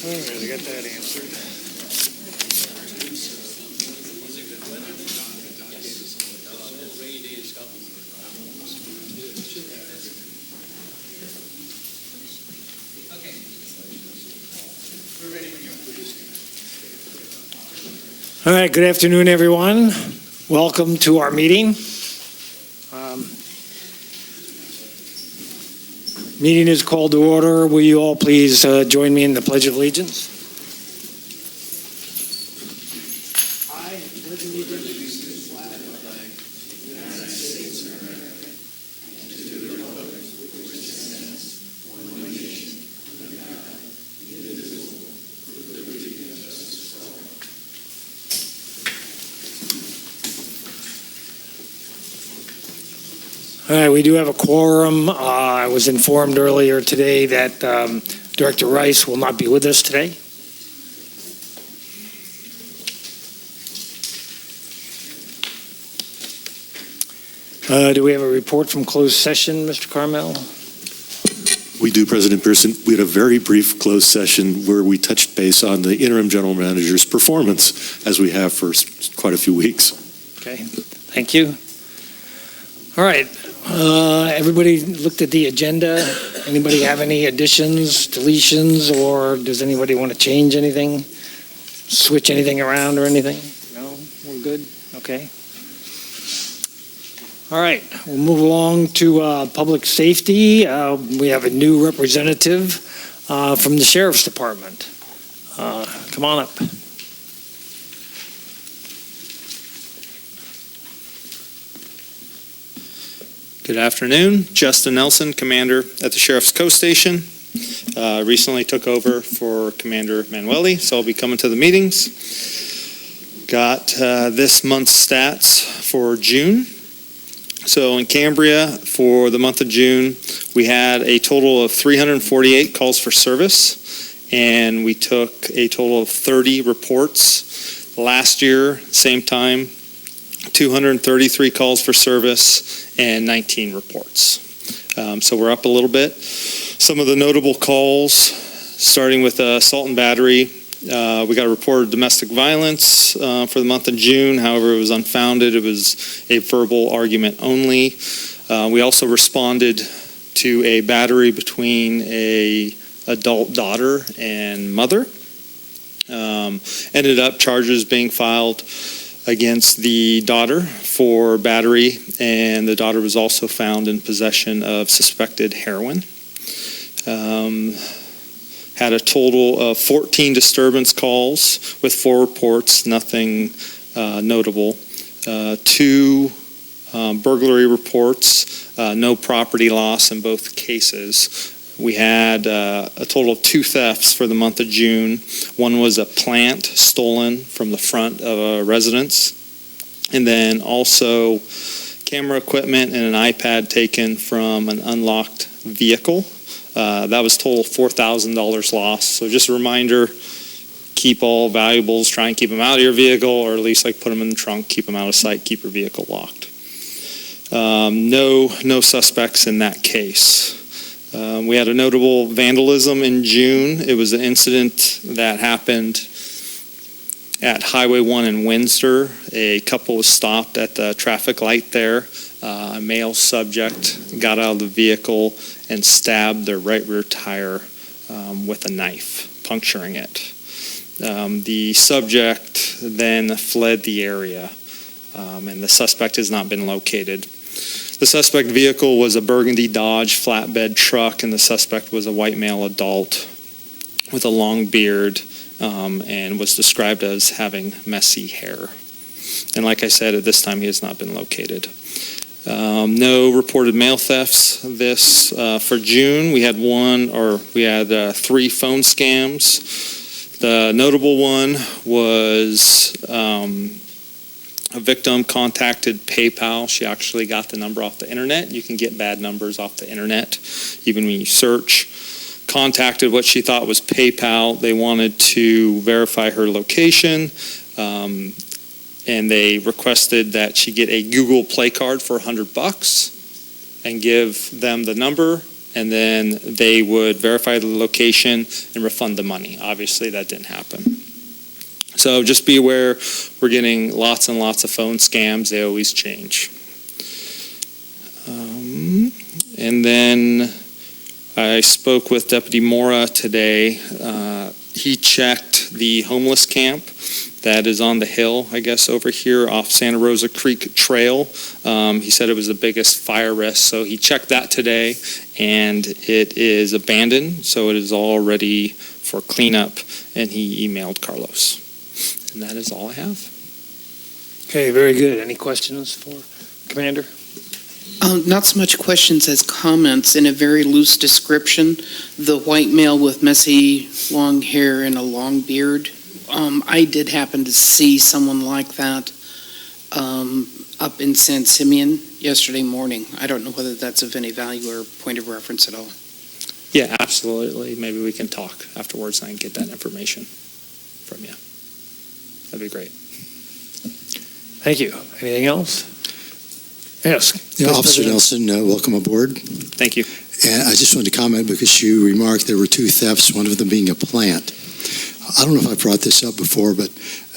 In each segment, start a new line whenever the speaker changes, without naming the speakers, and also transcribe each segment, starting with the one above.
All right, I got that answered. All right, good afternoon, everyone. Welcome to our meeting. Meeting is called to order. Will you all please join me in the Pledge of Allegiance? I pledge allegiance to the flag of the United States of America and to the republic for which it stands, one nation, under God, indivisible, with liberty and justice for all. All right, we do have a quorum. I was informed earlier today that Director Rice will not be with us today. Do we have a report from closed session, Mr. Carmel?
We do, President Pearson. We had a very brief closed session where we touched base on the interim general manager's performance, as we have for quite a few weeks.
Okay, thank you. All right, everybody looked at the agenda. Anybody have any additions, deletions, or does anybody want to change anything? Switch anything around or anything? No, we're good? Okay. All right, we'll move along to public safety. We have a new representative from the Sheriff's Department. Come on up.
Good afternoon. Justin Nelson, Commander at the Sheriff's Coast Station. Recently took over for Commander Manueli, so I'll be coming to the meetings. Got this month's stats for June. So in Cambria, for the month of June, we had a total of 348 calls for service, and we took a total of 30 reports. Last year, same time, 233 calls for service and 19 reports. So we're up a little bit. Some of the notable calls, starting with assault and battery. We got a report of domestic violence for the month of June. However, it was unfounded. It was a verbal argument only. We also responded to a battery between a adult daughter and mother. Ended up charges being filed against the daughter for battery, and the daughter was also found in possession of suspected heroin. Had a total of 14 disturbance calls with 4 reports, nothing notable. 2 burglary reports, no property loss in both cases. We had a total of 2 thefts for the month of June. One was a plant stolen from the front of a residence, and then also camera equipment and an iPad taken from an unlocked vehicle. That was total $4,000 lost. So just a reminder, keep all valuables, try and keep them out of your vehicle, or at least put them in the trunk, keep them out of sight, keep your vehicle locked. No suspects in that case. We had a notable vandalism in June. It was an incident that happened at Highway 1 in Windsor. A couple was stopped at the traffic light there. A male subject got out of the vehicle and stabbed their right rear tire with a knife, puncturing it. The subject then fled the area, and the suspect has not been located. The suspect vehicle was a burgundy Dodge flatbed truck, and the suspect was a white male adult with a long beard and was described as having messy hair. And like I said, at this time, he has not been located. No reported mail thefts for June. We had 3 phone scams. The notable one was A victim contacted PayPal. She actually got the number off the internet. You can get bad numbers off the internet, even when you search. Contacted what she thought was PayPal. They wanted to verify her location, and they requested that she get a Google Play card for $100 and give them the number, and then they would verify the location and refund the money. Obviously, that didn't happen. So just be aware, we're getting lots and lots of phone scams. They always change. And then I spoke with Deputy Mora today. He checked the homeless camp that is on the hill, I guess, over here off Santa Rosa Creek Trail. He said it was the biggest fire risk, so he checked that today, and it is abandoned, so it is all ready for cleanup, and he emailed Carlos. And that is all I have.
Okay, very good. Any questions for Commander?
Not so much questions as comments. In a very loose description, the white male with messy long hair and a long beard. I did happen to see someone like that up in San Simeon yesterday morning. I don't know whether that's of any value or point of reference at all.
Yeah, absolutely. Maybe we can talk afterwards and I can get that information from you. That'd be great.
Thank you. Anything else? Yes.
Yeah,
Vice
Officer
President.
Nelson, welcome aboard.
Thank you.
And I just wanted to comment because you remarked there were two thefts, one of them being a plant. I don't know if I brought this up before, but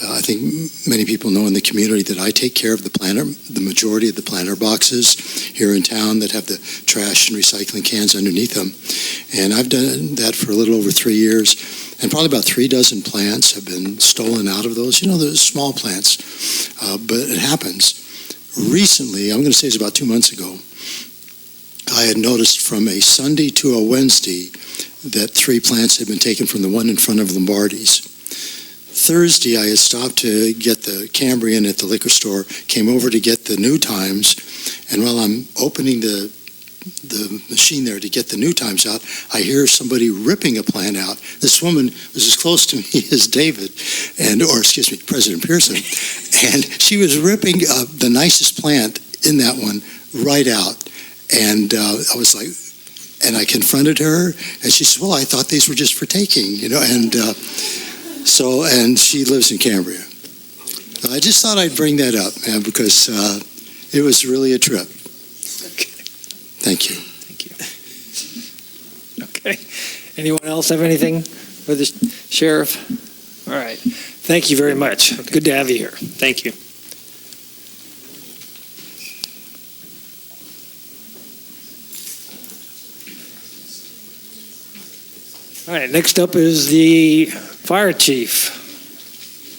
I think many people know in the community that I take care of the majority of the planter boxes here in town that have the trash and recycling cans underneath them. And I've done that for a little over 3 years. And probably about 3 dozen plants have been stolen out of those. You know, those small plants, but it happens. Recently, I'm going to say it's about 2 months ago, I had noticed from a Sunday to a Wednesday that 3 plants had been taken from the one in front of Lombardi's. Thursday, I had stopped to get the Cambrian at the liquor store, came over to get the New Times, and while I'm opening the machine there to get the New Times out, I hear somebody ripping a plant out. This woman was as close to me as David, President Pearson, and she was ripping the nicest plant in that one right out. And I was like, and I confronted her, and she said, well, I thought these were just for taking, you know, and and she lives in Cambria. I just thought I'd bring that up, man, because it was really a trip. Thank you.
Thank you.
Okay. Anyone else have anything for the sheriff? All right. Thank you very much.
Okay.
Good to have you here.
Thank you.
All right. Next up is the fire chief,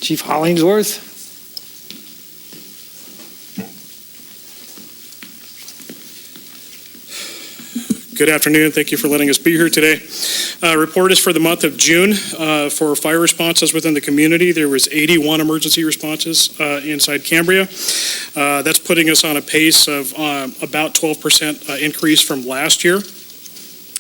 Chief Hollingsworth.
Good afternoon. Thank you for letting us be here today. Report is for the month of June for fire responses within the community. There was 81 emergency responses inside Cambria. That's putting us on a pace of about 12% increase from last year.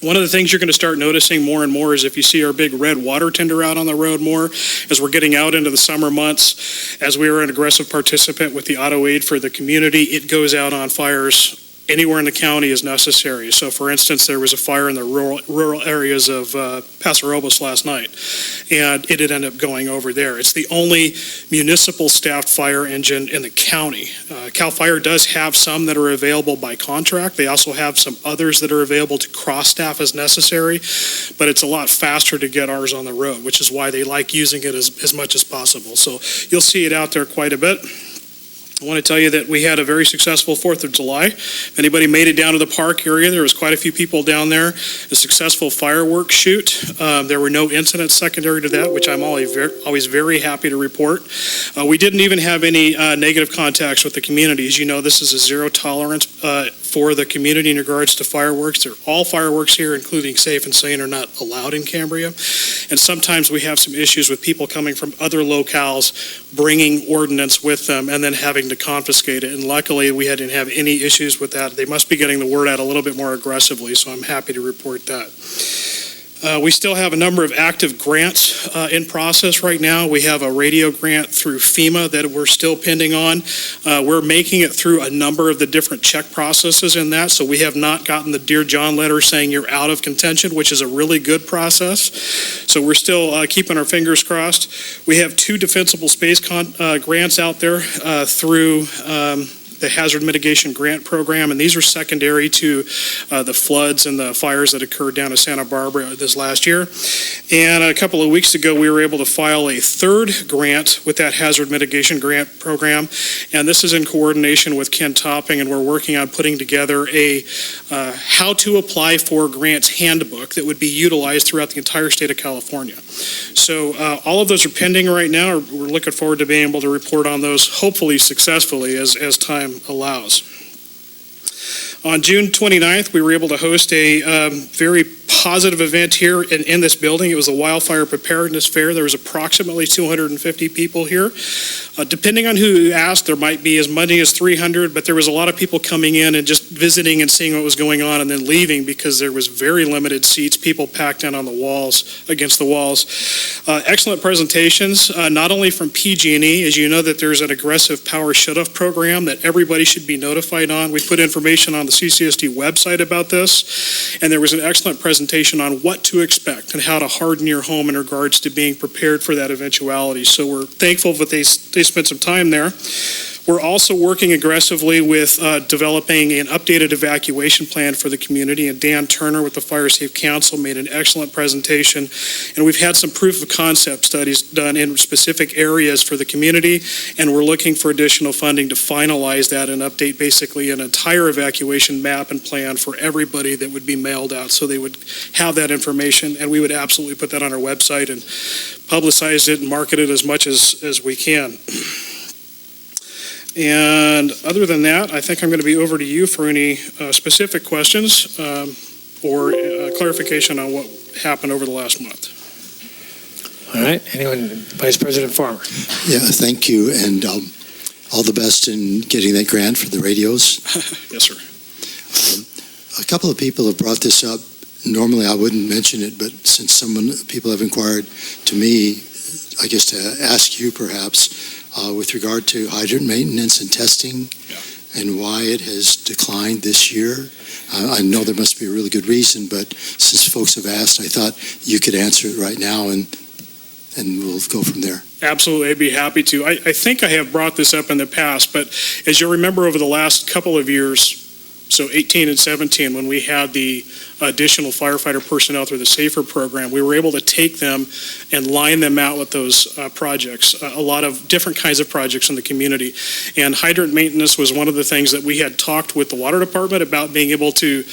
One of the things you're going to start noticing more and more is if you see our big red water tender out on the road more, as we're getting out into the summer months, as we are an aggressive participant with the auto aid for the community, it goes out on fires anywhere in the county as necessary. So, for instance, there was a fire in the rural areas of Paso Robles last night, and it had ended up going over there. It's the only municipal staffed fire engine in the county. CAL FIRE does have some that are available by contract. They also have some others that are available to cross-staff as necessary, but it's a lot faster to get ours on the road, which is why they like using it as much as possible. So you'll see it out there quite a bit. I want to tell you that we had a very successful 4th of July. If anybody made it down to the park area, there was quite a few people down there. A successful fireworks shoot. There were no incidents secondary to that, which I'm always very happy to report. We didn't even have any negative contacts with the community. As you know, this is a zero tolerance for the community in regards to fireworks. All fireworks here, including safe and sane, are not allowed in Cambria. And sometimes we have some issues with people coming from other locales, bringing ordnance with them, and then having to confiscate it. And luckily, we didn't have any issues with that. They must be getting the word out a little bit more aggressively, so I'm happy to report that. We still have a number of active grants in process right now. We have a radio grant through FEMA that we're still pending on. We're making it through a number of the different check processes in that, so we have not gotten the Dear John letter saying you're out of contention, which is a really good process. So we're still keeping our fingers crossed. We have 2 defensible space grants out there through the Hazard Mitigation Grant Program, and these are secondary to the floods and the fires that occurred down in Santa Barbara this last year. And a couple of weeks ago, we were able to file a 3rd grant with that Hazard Mitigation Grant Program, and this is in coordination with Ken Topping, and we're working on putting together a how to apply for grants handbook that would be utilized throughout the entire state of California. So all of those are pending right now. We're looking forward to being able to report on those, hopefully successfully, as time allows. On June 29th, we were able to host a very positive event here in this building. It was a wildfire preparedness fair. There was approximately 250 people here. Depending on who you asked, there might be as many as 300, but there was a lot of people coming in and just visiting and seeing what was going on and then leaving because there was very limited seats, people packed in on the walls, against the walls. Excellent presentations, not only from PG&E, as you know that there's an aggressive power shutoff program that everybody should be notified on. We put information on the CSD website about this, and there was an excellent presentation on what to expect and how to harden your home in regards to being prepared for that eventuality. So we're thankful that they spent some time there. We're also working aggressively with developing an updated evacuation plan for the community, and Dan Turner with the Fire Safe Council made an excellent presentation, and we've had some proof of concept studies done in specific areas for the community, and we're looking for additional funding to finalize that and update basically an entire evacuation map and plan for everybody that would be mailed out, so they would have that information, and we would absolutely put that on our website and publicize it and market it as much as we can. And other than that, I think I'm going to be over to you for any specific questions or clarification on what happened over the last month.
All right. Anyone? Vice President Farmer.
Yeah, thank you, and all the best in getting that grant for the radios.
Yes, sir.
A couple of people have brought this up. Normally, I wouldn't mention it, but since people have inquired to me, I guess to ask you perhaps, with regard to hydrant maintenance and testing and why it has declined this year. I know there must be a really good reason, but since folks have asked, I thought you could answer it right now, and we'll go from there.
Absolutely, I'd be happy to. I think I have brought this up in the past, but as you'll remember over the last couple of years, so 18 and 17, when we had the additional firefighter personnel through the SAFER program, we were able to take them and line them out with those projects, a lot of different kinds of projects in the community. And hydrant maintenance was one of the things that we had talked with the water department about, being able to,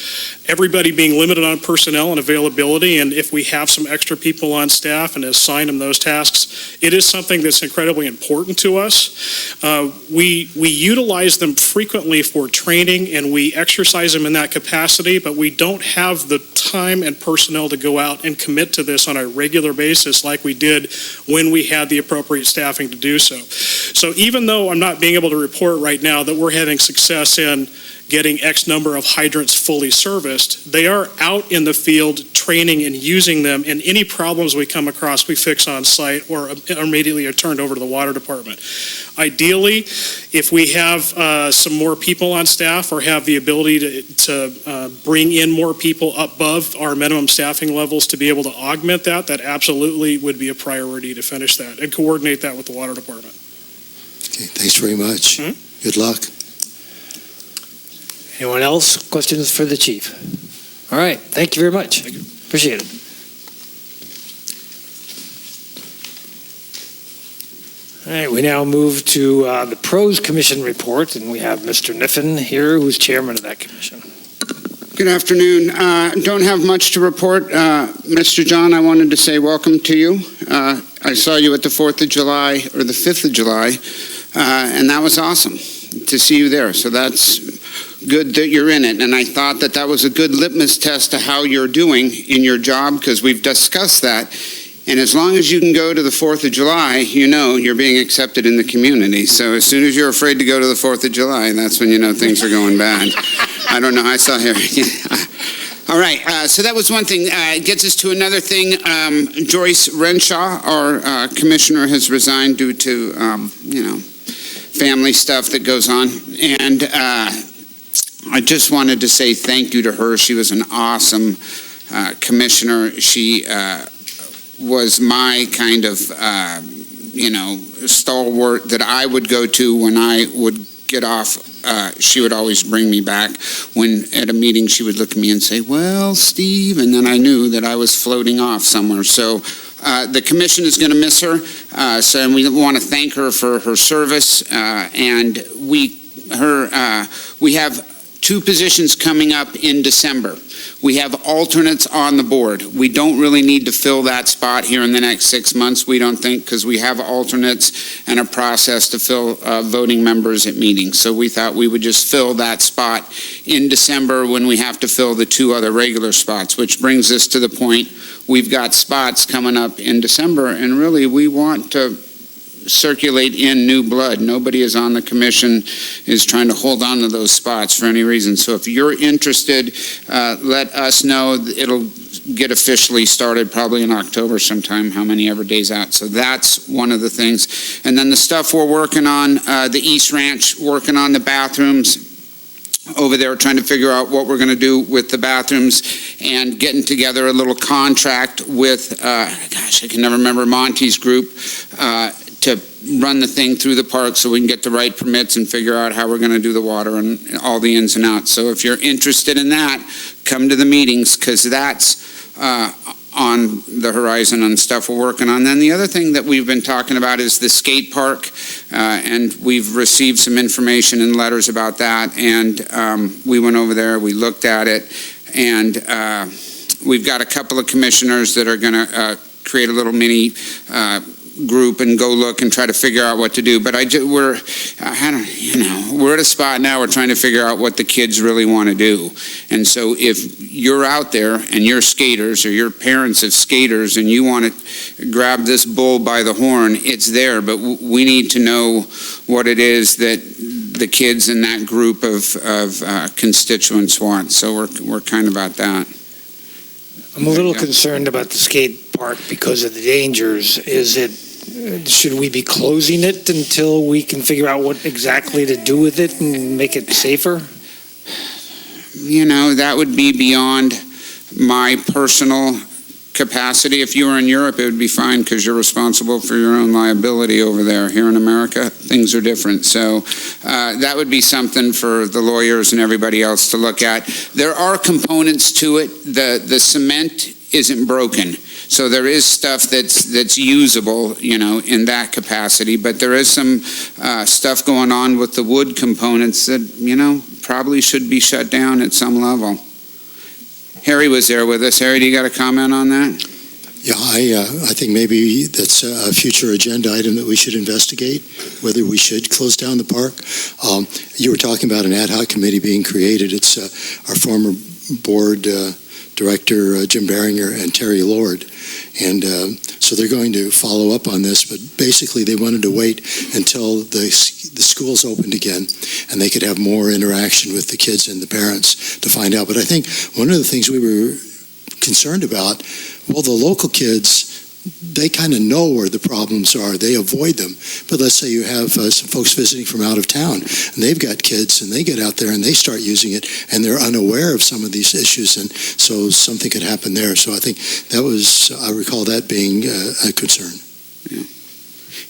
everybody being limited on personnel and availability, and if we have some extra people on staff and assign them those tasks, it is something that's incredibly important to us. We utilize them frequently for training, and we exercise them in that capacity, but we don't have the time and personnel to go out and commit to this on a regular basis like we did when we had the appropriate staffing to do so. So even though I'm not being able to report right now that we're having success in getting X number of hydrants fully serviced, they are out in the field training and using them, and any problems we come across we fix on site or immediately are turned over to the water department. Ideally, if we have some more people on staff or have the ability to bring in more people above our minimum staffing levels to be able to augment that, that absolutely would be a priority to finish that and coordinate that with the water department.
Okay, thanks very much. Good luck.
Anyone else? Questions for the chief? All right. Thank you very much.
Thank you.
Appreciate it. All right. We now move to the Pros Commission report, and we have Mr. Niffen here, who's chairman of that commission.
Good afternoon. Don't have much to report. Mr. John, I wanted to say welcome to you. I saw you at the 4th of July, or the 5th of July, and that was awesome to see you there. So that's good that you're in it. And I thought that that was a good litmus test to how you're doing in your job, because we've discussed that. And as long as you can go to the 4th of July, you know you're being accepted in the community. So as soon as you're afraid to go to the 4th of July, that's when you know things are going bad. I don't know. I saw here. All right, so that was one thing. It gets us to another thing. Joyce Renshaw, our commissioner, has resigned due to, family stuff that goes on. And I just wanted to say thank you to her. She was an awesome commissioner. She was my kind of, stalwart that I would go to when I would get off. She would always bring me back. When at a meeting she would look at me and say, "Well, Steve," and then I knew that I was floating off somewhere. So the commission is going to miss her. So we want to thank her for her service. And we have 2 positions coming up in December. We have alternates on the board. We don't really need to fill that spot here in the next 6 months, we don't think, because we have alternates and a process to fill voting members at meetings. So we thought we would just fill that spot in December when we have to fill the 2 other regular spots, which brings us to the point we've got spots coming up in December, and really we want to circulate in new blood. Nobody is on the commission is trying to hold on to those spots for any reason. So if you're interested, let us know. It'll get officially started probably in October sometime, how many ever days out. So that's one of the things. And then the stuff we're working on, the East Ranch, working on the bathrooms over there, trying to figure out what we're going to do with the bathrooms and getting together a little contract with, I can never remember, Monty's group, to run the thing through the park so we can get the right permits and figure out how we're going to do the water and all the ins and outs. So if you're interested in that, come to the meetings, because that's on the horizon and stuff we're working on. Then the other thing that we've been talking about is the skate park, and we've received some information and letters about that, and we went over there, we looked at it, and we've got a couple of commissioners that are going to create a little mini group and go look and try to figure out what to do. But we're at a spot now, we're trying to figure out what the kids really want to do. And so if you're out there and you're skaters or your parents of skaters and you want to grab this bull by the horn, it's there. But we need to know what it is that the kids in that group of constituents want. So we're kind of about that.
I'm a little concerned about the skate park because of the dangers. Should we be closing it until we can figure out what exactly to do with it and make it safer?
That would be beyond my personal capacity. If you were in Europe, it would be fine because you're responsible for your own liability over there. Here in America, things are different. So that would be something for the lawyers and everybody else to look at. There are components to it. The cement isn't broken. So there is stuff that's usable, in that capacity. But there is some stuff going on with the wood components that, probably should be shut down at some level. Harry was there with us. Harry, do you got a comment on that?
Yeah, I think maybe that's a future agenda item that we should investigate, whether we should close down the park. You were talking about an ad hoc committee being created. It's our former board director, Jim Beringer, and Terry Lord. And so they're going to follow up on this, but basically they wanted to wait until the schools opened again and they could have more interaction with the kids and the parents to find out. But I think one of the things we were concerned about, well, the local kids, they kind of know where the problems are. They avoid them. But let's say you have some folks visiting from out of town, and they've got kids, and they get out there and they start using it, and they're unaware of some of these issues, and so something could happen there. So I think I recall that being a concern.
Yeah.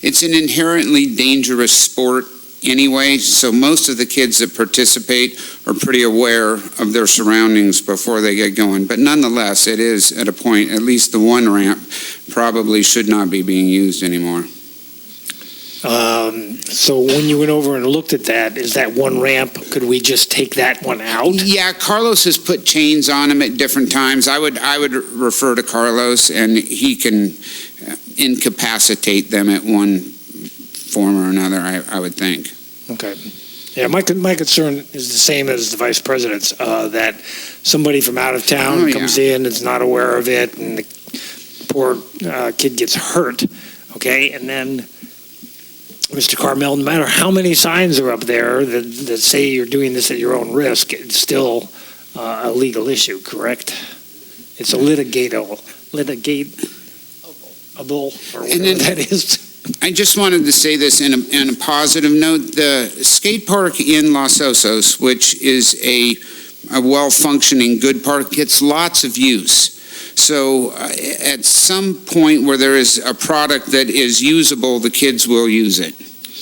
It's an inherently dangerous sport anyway, so most of the kids that participate are pretty aware of their surroundings before they get going. But nonetheless, it is at a point, at least the one ramp probably should not be being used anymore.
So when you went over and looked at that, is that one ramp, could we just take that one out?
Yeah, Carlos has put chains on them at different times. I would refer to Carlos, and he can incapacitate them at one form or another, I would think.
Okay. Yeah, my concern is the same as the vice president's, that somebody from out of town comes in, is not aware of it, and the poor kid gets hurt, okay? And then, Mr. Carmel, no matter how many signs are up there that say you're doing this at your own risk, it's still a legal issue, correct? It's a litigatable, or
And
whatever
then-
that is.
I just wanted to say this in a positive note. The skate park in Los Osos, which is a well-functioning, good park, gets lots of use. So at some point where there is a product that is usable, the kids will use it.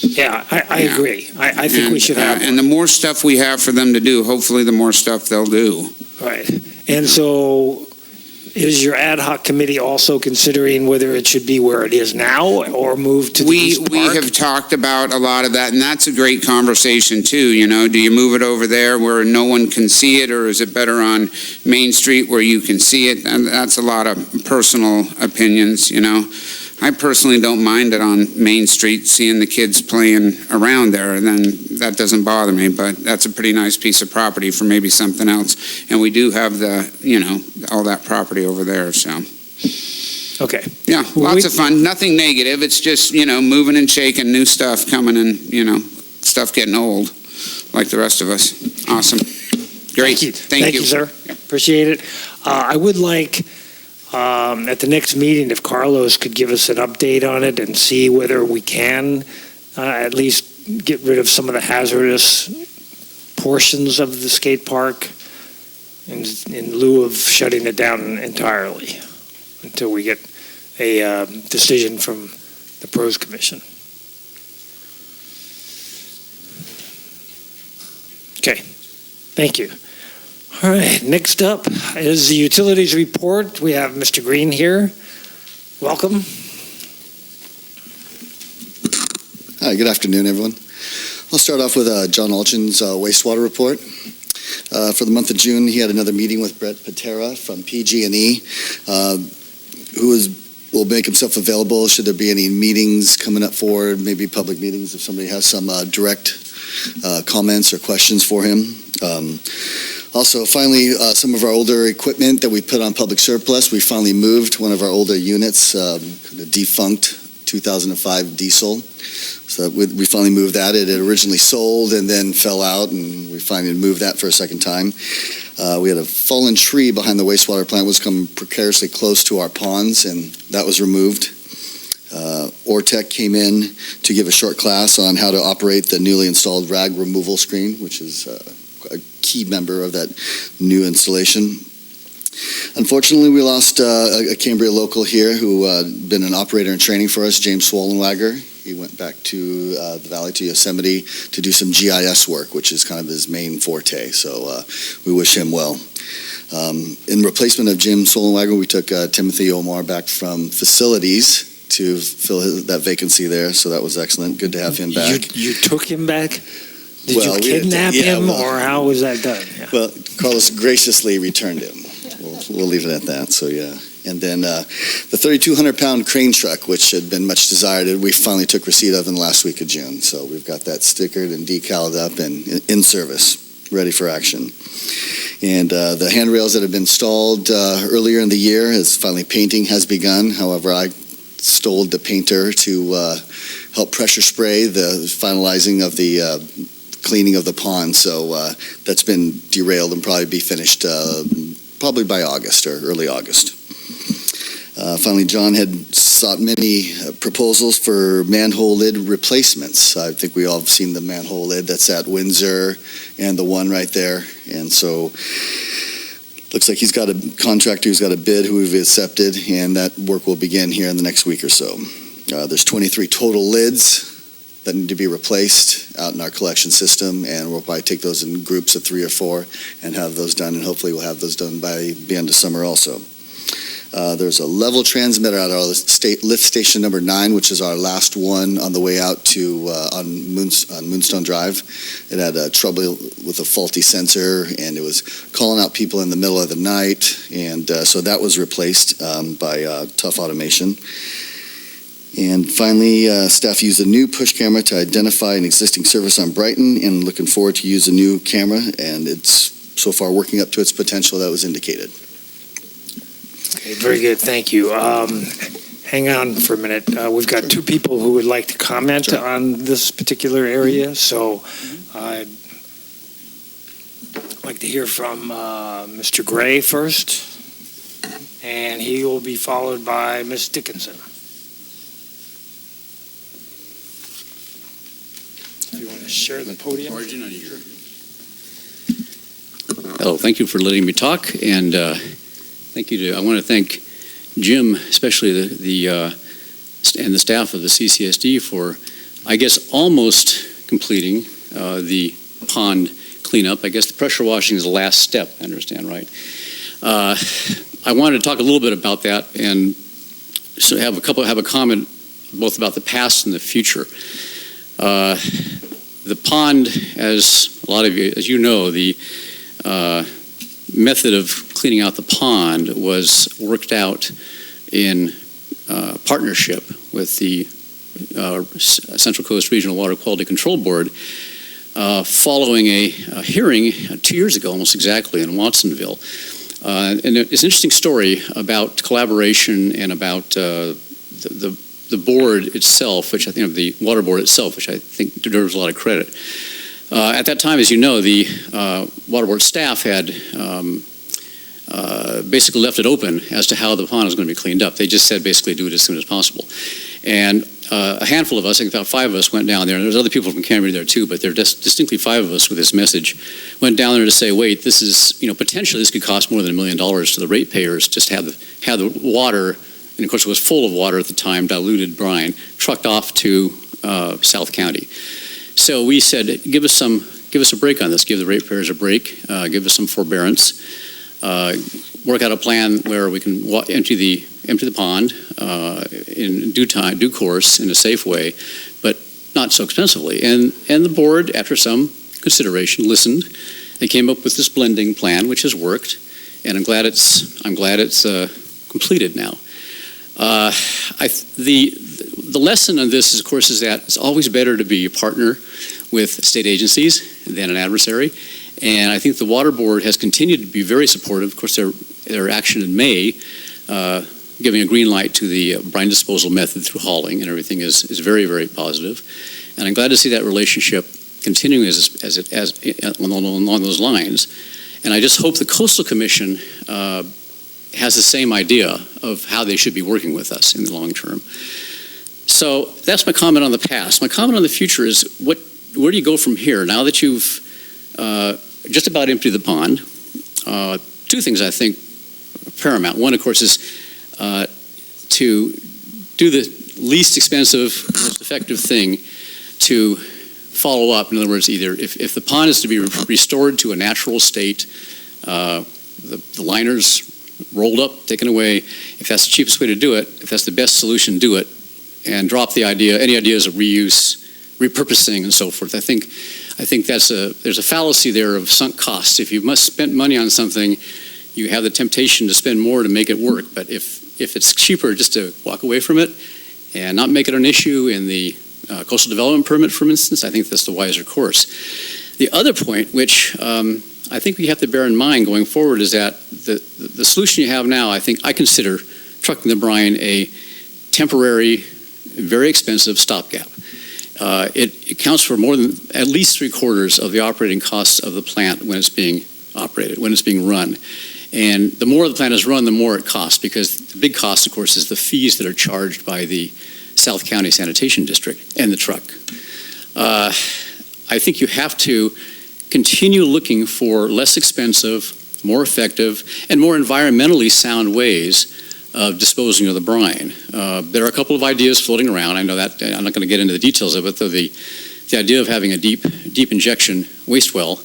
Yeah, I
Yeah.
agree. I think we should have
And the more stuff we have for them to do, hopefully the more stuff they'll do.
Right. And so is your ad hoc committee also considering whether it should be where it is now or move to the East
We
Park?
have talked about a lot of that, and that's a great conversation too, you know. Do you move it over there where no one can see it, or is it better on Main Street where you can see it? And that's a lot of personal opinions, you know. I personally don't mind it on Main Street, seeing the kids playing around there, and then that doesn't bother me, but that's a pretty nice piece of property for maybe something else. And we do have the, you know, all that property over there, so.
Okay.
Yeah, lots of fun, nothing negative, it's just, you know, moving and shaking, new stuff coming and, you know, stuff getting old, like the rest of us. Awesome. Great,
Thank you, sir. Appreciate it. I would like, at the next meeting, if Carlos could give us an update on it and see whether we can at least get rid of some of the hazardous portions of the skate park in lieu of shutting it down entirely until we get a decision from the Pros Commission. Okay, thank you. All right, next up is the utilities report. We have Mr. Green here. Welcome.
Hi, good afternoon, everyone. I'll start off with John Alchin's wastewater report. For the month of June, he had another meeting with Brett Patera from PG&E, will make himself available should there be any meetings coming up forward, maybe public meetings if somebody has some direct comments or questions for him. Also, finally, some of our older equipment that we put on public surplus, we finally moved one of our older units, the defunct 2005 diesel. So we finally moved that. It had originally sold and then fell out, and we finally moved that for a second time. We had a fallen tree behind the wastewater plant, was coming precariously close to our ponds, and that was removed. Ortec came in to give a short class on how to operate the newly installed rag removal screen, which is a key member of that new installation. Unfortunately, we lost a Cambria local here who been an operator in training for us, James Swollenwager. He went back to the Valley, to Yosemite, to do some GIS work, which is kind of his main forte. So we wish him well. In replacement of Jim Swollenwager, we took Timothy Omar back from facilities to fill that vacancy there. So that was excellent. Good to have him back.
You took him back? Did
Well,
you kidnap him,
well,
or how was that done? Yeah.
Well, Carlos graciously returned him. We'll leave it at that. So, yeah. And then the 3,200-pound crane truck, which had been much desired, we finally took receipt of in the last week of June. So we've got that stickered and decaled up and in service, ready for action. And the handrails that have been installed earlier in the year, painting has begun. However, I stole the painter to help pressure spray the finalizing of the cleaning of the pond. So that's been derailed and probably be finished probably by August or early August. Finally, John had sought many proposals for manhole lid replacements. I think we all have seen the manhole lid that's at Windsor and the one right there. And so looks like he's got a contractor who's got a bid who we've accepted, and that work will begin here in the next week or so. There's 23 total lids that need to be replaced out in our collection system, and we'll probably take those in groups of 3 or 4 and have those done, and hopefully we'll have those done by the end of summer also. There's a level transmitter at our lift station number 9, which is our last one on the way out to on Moonstone Drive. It had trouble with a faulty sensor, and it was calling out people in the middle of the night, and so that was replaced by Tough Automation. And finally, staff used a new push camera to identify an existing service on Brighton, and looking forward to use a new camera, and it's so far working up to its potential that was indicated.
Okay, very good, thank you. Hang on for a minute. We've got 2 people who would like to comment on this particular area, so I'd like to to hear from Mr. Gray first, and he will be followed by Ms. Dickinson. If you want to share the podium.
Hello, thank you for letting me talk, and thank you I want to thank Jim, especially and the staff of the CCSD for, I guess, almost completing the pond cleanup. I guess the pressure washing is the last step, I understand, right? I wanted to talk a little bit about that and so have a comment both about the past and the future. The pond, as a lot of you, as you know, the method of cleaning out the pond was worked out in partnership with the Central Coast Regional Water Quality Control Board following a hearing 2 years ago, almost exactly, in Watsonville. And it's an interesting story about collaboration and about the board itself, which I think of the water board itself, which I think deserves a lot of credit. At that time, as you know, the water board staff had basically left it open as to how the pond was going to be cleaned up. They just said basically do it as soon as possible. And a handful of us, I think about 5 of us, went down there. And there's other people from Cambria there too, but there are distinctly 5 of us with this message. Went down there to say, wait, this is, potentially this could cost more than $1 million to the ratepayers just to have the water, and of course it was full of water at the time, diluted brine, trucked off to South County. So we said, give us a break on this. Give the ratepayers a break. Give us some forbearance. Work out a plan where we can empty the pond in due course in a safe way, but not so expensively. And the board, after some consideration, listened. They came up with this blending plan, which has worked, and I'm glad it's completed now. The lesson on this, of course, is that it's always better to be a partner with state agencies than an adversary. And I think the Water Board has continued to be very supportive. Of course, their action in May, giving a green light to the brine disposal method through hauling and everything is very, very positive. And I'm glad to see that relationship continuing along those lines. And I just hope the Coastal Commission has the same idea of how they should be working with us in the long term. So that's my comment on the past. My comment on the future is where do you go from here? Now that you've just about emptied the pond, 2 things I think are paramount. One, of course, is to do the least expensive, most effective thing to follow up. In other words, either if the pond is to be restored to a natural state, the liners rolled up, taken away, if that's the cheapest way to do it, if that's the best solution, do it, and drop any ideas of reuse, repurposing, and so forth. I think there's a fallacy there of sunk costs. If you must spend money on something, you have the temptation to spend more to make it work. But if it's cheaper just to walk away from it and not make it an issue in the coastal development permit, for instance, I think that's the wiser course. The other point, which I think we have to bear in mind going forward, is that the solution you have now, I consider trucking the brine a temporary, very expensive stopgap. It accounts for more than at least 3/4 of the operating costs of the plant when it's being operated, when it's being run. And the more the plant is run, the more it costs, because the big cost, of course, is the fees that are charged by the South County Sanitation District and the truck. I think you have to continue looking for less expensive, more effective, and more environmentally sound ways of disposing of the brine. There are a couple of ideas floating around. I know that I'm not going to get into the details of it, though the idea of having a deep injection waste well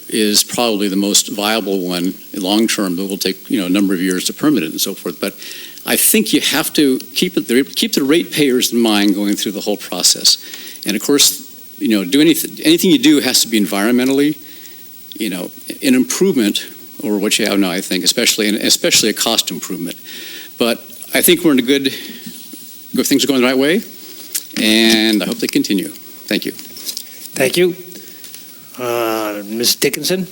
is probably the most viable one long term. That will take a number of years to permit it and so forth. But I think you have to keep the ratepayers in mind going through the whole process. And of course, do anything you do has to be environmentally, an improvement over what you have now, I think, especially a cost improvement. But I think we're in things are going the right way, and I hope they continue. Thank you.
Thank you. Ms. Dickinson?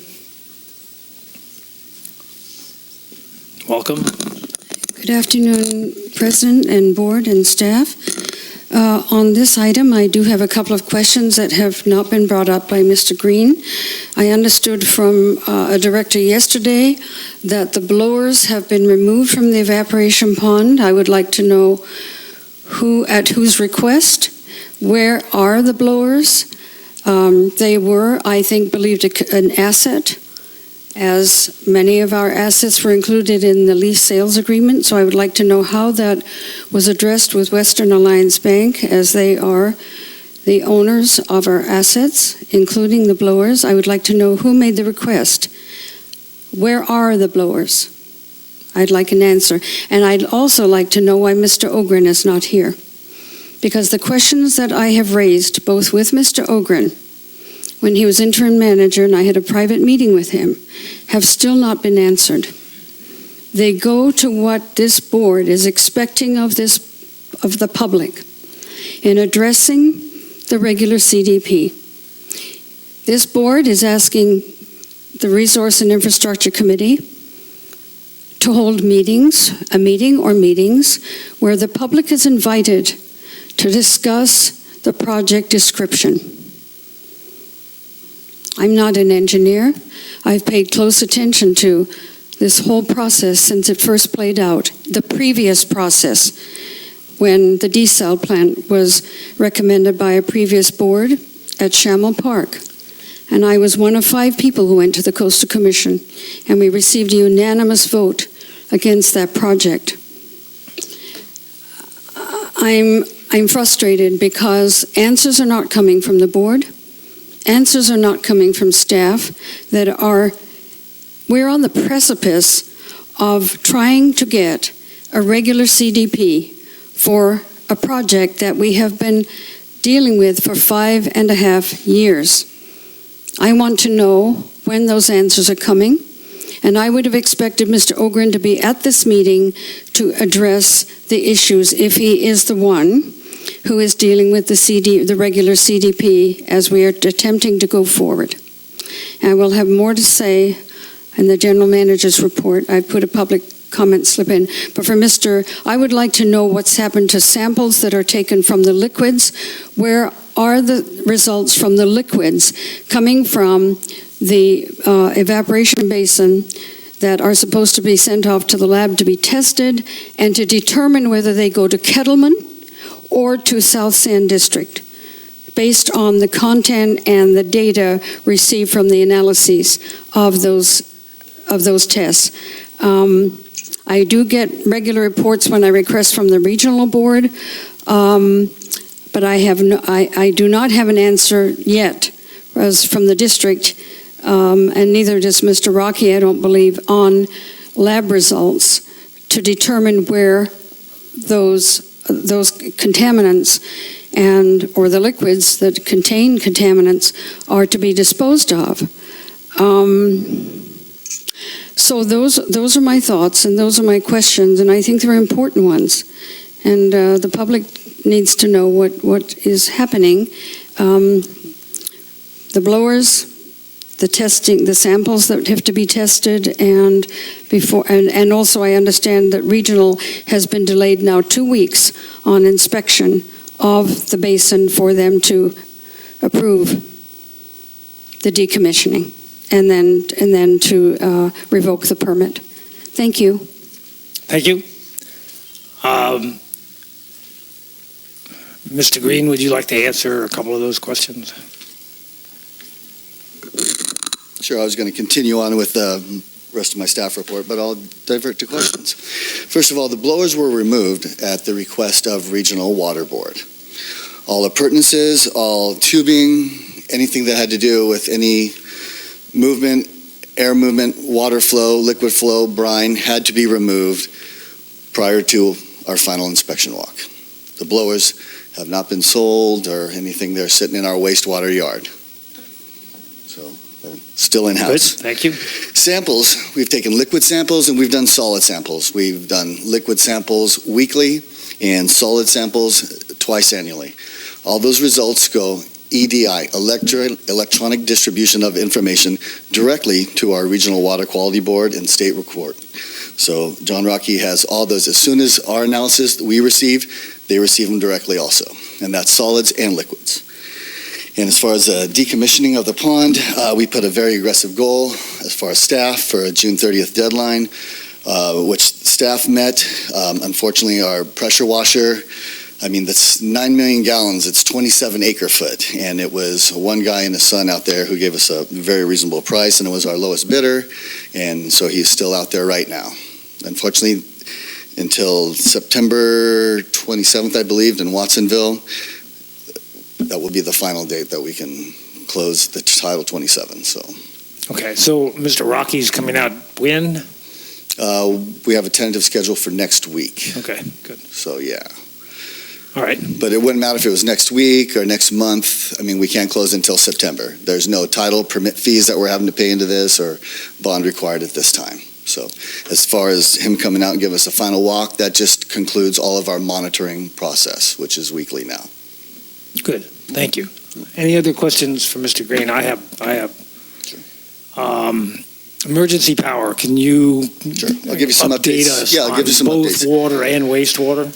Welcome.
Good afternoon, President and Board and staff. On this item, I do have a couple of questions that have not been brought up by Mr. Green. I understood from a director yesterday that the blowers have been removed from the evaporation pond. I would like to know at whose request. Where are the blowers? They were, I think, believed an asset, as many of our assets were included in the lease sales agreement. So I would like to know how that was addressed with Western Alliance Bank, as they are the owners of our assets, including the blowers. I would like to know who made the request. Where are the blowers? I'd like an answer. And I'd also like to know why Mr. Ogren is not here. Because the questions that I have raised, both with Mr. Ogren, when he was interim manager and I had a private meeting with him, have still not been answered. They go to what this board is expecting of the public in addressing the regular CDP. This board is asking the Resource and Infrastructure Committee to hold a meeting or meetings where the public is invited to discuss the project description. I'm not an engineer. I've paid close attention to this whole process since it first played out, the previous process, when the desal plant was recommended by a previous board at Shamel Park. And I was one of 5 people who went to the Coastal Commission, and we received a unanimous vote against that project. I'm frustrated because answers are not coming from the board. Answers are not coming from staff we're on the precipice of trying to get a regular CDP for a project that we have been dealing with for 5.5 years. I want to know when those answers are coming, and I would have expected Mr. Ogren to be at this meeting to address the issues if he is the one who is dealing with the regular CDP as we are attempting to go forward. And I will have more to say in the general manager's report. I put a public comment slip in. But I would like to know what's happened to samples that are taken from the liquids. Where are the results from the liquids coming from the evaporation basin that are supposed to be sent off to the lab to be tested and to determine whether they go to Kettleman or to South Sand District, based on the content and the data received from the analyses of those tests. I do get regular reports when I request from the regional board, but I do not have an answer yet as from the district, and neither does Mr. Rocky, I don't believe, on lab results to determine where those contaminants or the liquids that contain contaminants are to be disposed of. So those are my thoughts and those are my questions, and I think they're important ones. And the public needs to know what is happening. The blowers, the testing, the samples that have to be tested, and also I understand that regional has been delayed now 2 weeks on inspection of the basin for them to approve the decommissioning and then to revoke the permit. Thank you.
Thank you. Mr. Green, would you like to answer a couple of those questions?
Sure, I was going to continue on with the rest of my staff report, but I'll divert to questions. First of all, the blowers were removed at the request of Regional Water Board. All appurtenances, all tubing, anything that had to do with any movement, air movement, water flow, liquid flow, brine, had to be removed prior to our final inspection walk. The blowers have not been sold or anything. They're sitting in our wastewater yard. So they're still in-house.
Good, thank you.
Samples, we've taken liquid samples and we've done solid samples. We've done liquid samples weekly and solid samples twice annually. All those results go EDI, electronic distribution of information, directly to our Regional Water Quality Board and State Report. So John Rocky has all those. As soon as our analysis that we receive, they receive them directly also. and that's solids and liquids. And as far as the decommissioning of the pond, we put a very aggressive goal as far as staff for a June 30th deadline, which staff met. Unfortunately, our pressure washer, that's 9 million gallons, it's 27 acre foot, and it was one guy and his son out there who gave us a very reasonable price, and it was our lowest bidder, and so he's still out there right now. Unfortunately, until September 27th, I believe, in Watsonville, that will be the final date that we can close the Title 27, so.
Okay, so Mr. Rocky's coming out when?
We have a tentative schedule for next week,
Okay, good.
so yeah.
All right,
But it wouldn't matter if it was next week or next month. We can't close until September. There's no title permit fees that we're having to pay into this or bond required at this time. So as far as him coming out and give us a final walk, that just concludes all of our monitoring process, which is weekly now.
good. Thank you. Any other questions for Mr. Green? I have. Emergency power, can you
Sure. I'll give you some
update
updates.
us
Yeah, I'll give you some
on
updates.
both water and wastewater?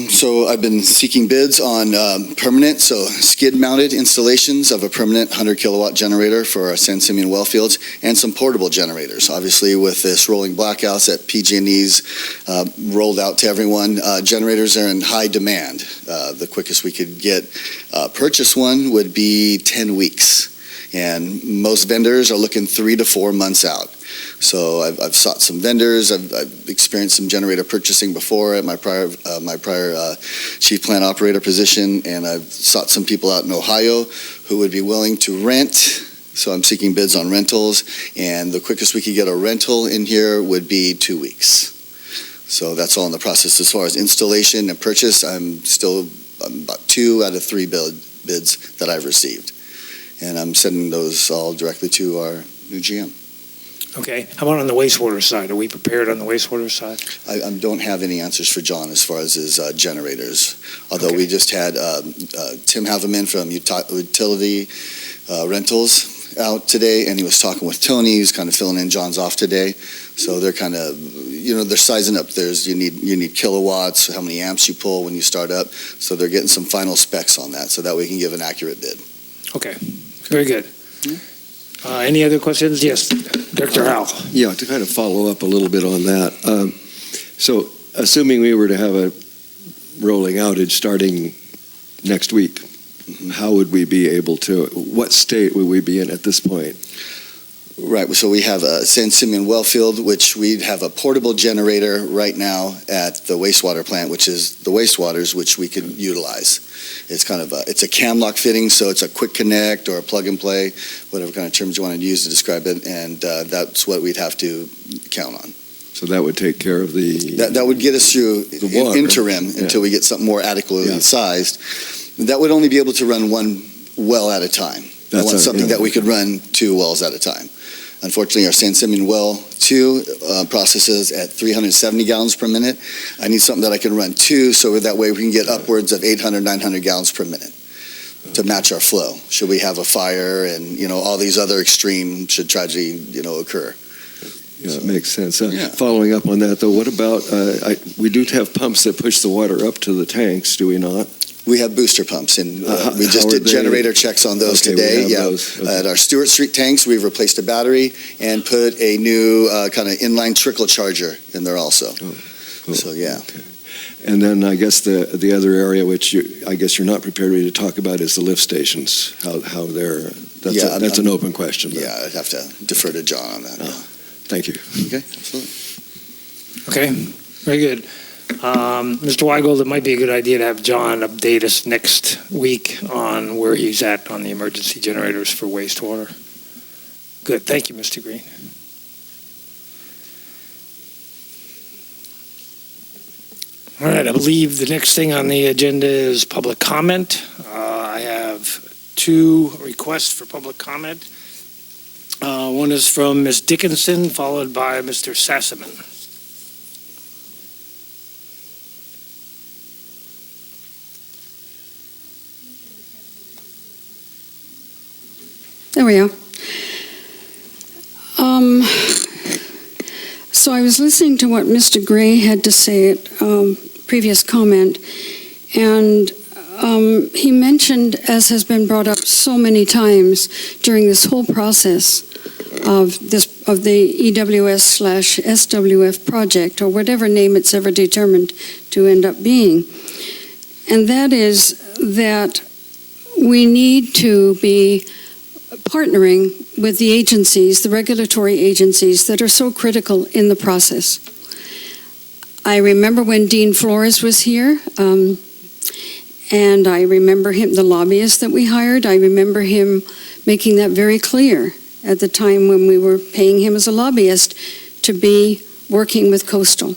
So I've been seeking bids on permanent, so skid-mounted installations of a permanent 100-kilowatt generator for our San Simeon well fields and some portable generators. Obviously, with this rolling blackouts that PG&E's rolled out to everyone, generators are in high demand. The quickest we could get purchase one would be 10 weeks. And most vendors are looking 3 to 4 months out. So I've sought some vendors. I've experienced some generator purchasing before at my prior chief plant operator position, and I've sought some people out in Ohio who would be willing to rent. So I'm seeking bids on rentals, and the quickest we could get a rental in here would be 2 weeks. So that's all in the process. As far as installation and purchase, I'm about 2 out of 3 bids that I've received. And I'm sending those all directly to our new GM.
Okay, how about on the wastewater side? Are we prepared on the wastewater side?
I don't have any answers for John as far as his generators, although
Okay.
we just had Tim Haveman from Utility Rentals out today, and he was talking with Tony. He's kind of filling in. John's off today, so they're kind of, they're sizing up. You need kilowatts, how many amps you pull when you start up, so they're getting some final specs on that, so that we can give an accurate bid.
Okay, very good. Any other questions? Yes, Director Howell.
Yeah, to kind of follow up a little bit on that. So assuming we were to have a rolling outage starting next week, how would we be able to, what state would we be in at this point?
Right, so we have a San Simeon well field, which we'd have a portable generator right now at the wastewater plant, which is the wastewaters, which we could utilize. It's kind of it's a cam lock fitting, so it's a quick connect or a plug and play, whatever kind of terms you want to use to describe it, and that's what we'd have to count on.
So that would take care of
That would get us through
the water.
interim until we get something more adequately sized. That would only be able to run one well at a time. I want something that we could run 2 wells at a time. Unfortunately, our San Simeon well 2 processes at 370 gallons per minute. I need something that I can run 2, so that way we can get upwards of 800, 900 gallons per minute to match our flow. Should we have a fire and, all these other extreme should tragedy, occur.
Yeah, it makes sense.
Yeah.
Following up on that, though, what about, we do have pumps that push the water up to the tanks, do we not?
We have booster pumps, and we just
how are
did
they?
generator checks on those
Okay, we
today.
have
Yeah,
those. Okay.
At our Stewart Street tanks, we've replaced a battery and put a new kind of inline trickle charger in there also.
Cool.
So, yeah.
Okay. And then I guess the other area, which I guess you're not prepared to talk about, is the lift stations, how they're, that's an open question. Though.
Yeah, I'd have to defer to John on that. Yeah.
Thank you.
Okay, absolutely.
Okay, very good. Mr. Weigel, it might be a good idea to have John update us next week on where he's at on the emergency generators for wastewater. Good, thank you, Mr. Green. All right, I believe the next thing on the agenda is public comment. I have 2 requests for public comment. One is from Ms. Dickinson, followed by Mr. Sassaman.
There we are. So I was listening to what Mr. Gray had to say at previous comment, and he mentioned, as has been brought up so many times during this whole process of the EWS/SWF project, or whatever name it's ever determined to end up being, and that is that we need to be partnering with the agencies, the regulatory agencies that are so critical in the process. I remember when Dean Flores was here, and I remember him, the lobbyist that we hired, I remember him making that very clear at the time when we were paying him as a lobbyist to be working with Coastal.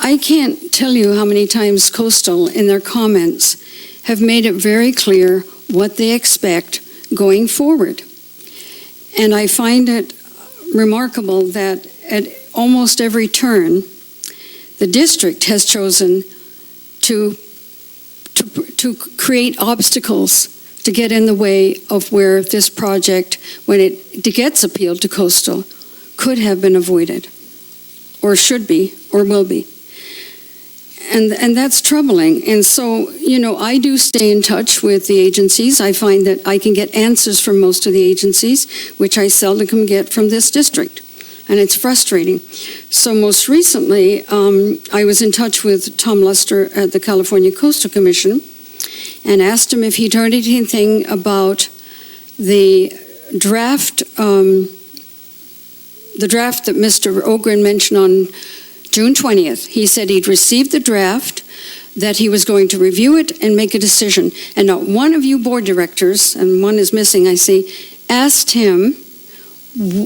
I can't tell you how many times Coastal, in their comments, have made it very clear what they expect going forward. And I find it remarkable that at almost every turn, the district has chosen to create obstacles to get in the way of where this project, when it gets appealed to Coastal, could have been avoided, or should be, or will be. And that's troubling. And so, I do stay in touch with the agencies. I find that I can get answers from most of the agencies, which I seldom can get from this district. And it's frustrating. So most recently, I was in touch with Tom Luster at the California Coastal Commission and asked him if he'd heard anything about the draft that Mr. Ogren mentioned on June 20th. He said he'd received the draft, that he was going to review it and make a decision. And not one of you board directors, and one is missing, I see, asked him,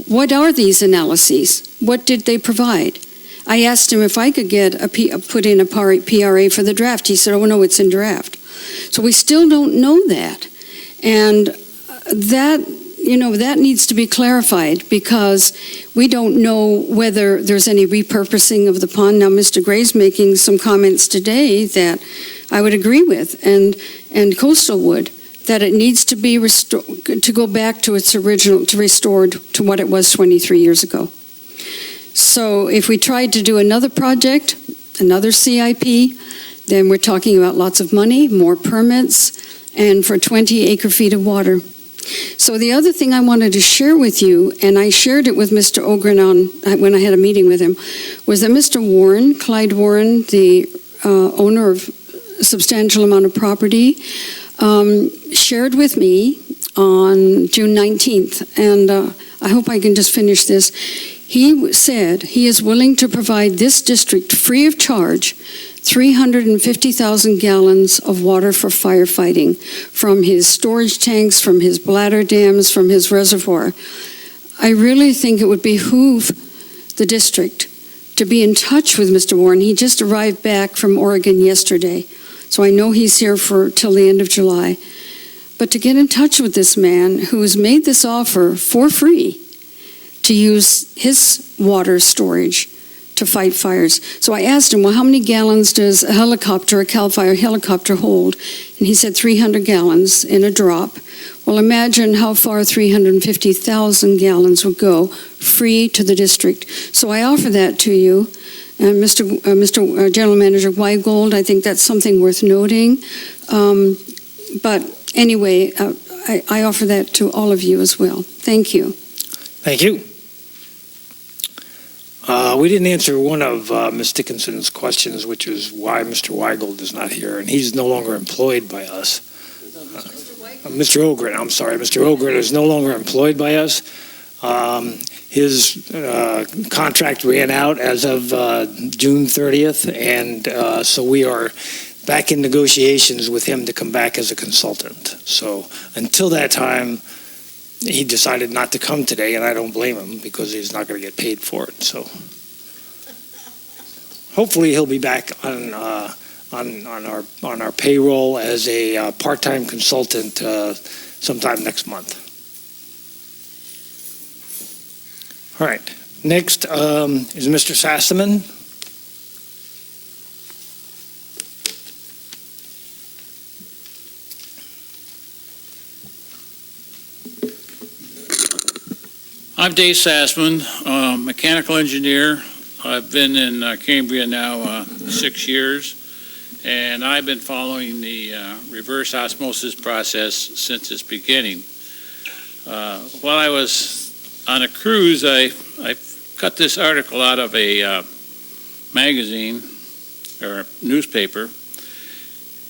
what are these analyses? What did they provide? I asked him if I could get put in a PRA for the draft. He said, oh, no, it's in draft. So we still don't know that. And that needs to be clarified, because we don't know whether there's any repurposing of the pond. Now, Mr. Gray's making some comments today that I would agree with, and Coastal would, that it needs to be to go back to its original, to restored to what it was 23 years ago. So if we tried to do another project, another CIP, then we're talking about lots of money, more permits, and for 20 acre-feet of water. So the other thing I wanted to share with you, and I shared it with Mr. Ogren when I had a meeting with him, was that Mr. Warren, Clyde Warren, the owner of a substantial amount of property, shared with me on June 19th, and I hope I can just finish this. He said he is willing to provide this district free of charge 350,000 gallons of water for firefighting from his storage tanks, from his bladder dams, from his reservoir. I really think it would behoove the district to be in touch with Mr. Warren. He just arrived back from Oregon yesterday, so I know he's here till the end of July. But to get in touch with this man who has made this offer for free to use his water storage to fight fires. So I asked him, well, how many gallons does a CAL FIRE helicopter hold? And he said 300 gallons in a drop. Well, imagine how far 350,000 gallons would go free to the district. So I offer that to you. Mr. General Manager Weigold, I think that's something worth noting. But anyway, I offer that to all of you as well. Thank you.
Thank you. We didn't answer one of Ms. Dickinson's questions, which is why Mr. Weigold is not here, and he's no longer employed by us. Mr. Ogren, I'm sorry. Mr. Ogren is no longer employed by us. His contract ran out as of June 30th, and so we are back in negotiations with him to come back as a consultant. So until that time, he decided not to come today, and I don't blame him, because he's not going to get paid for it. So hopefully he'll be back on our payroll as a part-time consultant sometime next month. All right. Next is Mr. Sassaman.
I'm Dave Sassman, mechanical engineer. I've been in Cambria now 6 years, and I've been following the reverse osmosis process since its beginning. While I was on a cruise, I cut this article out of a magazine or newspaper,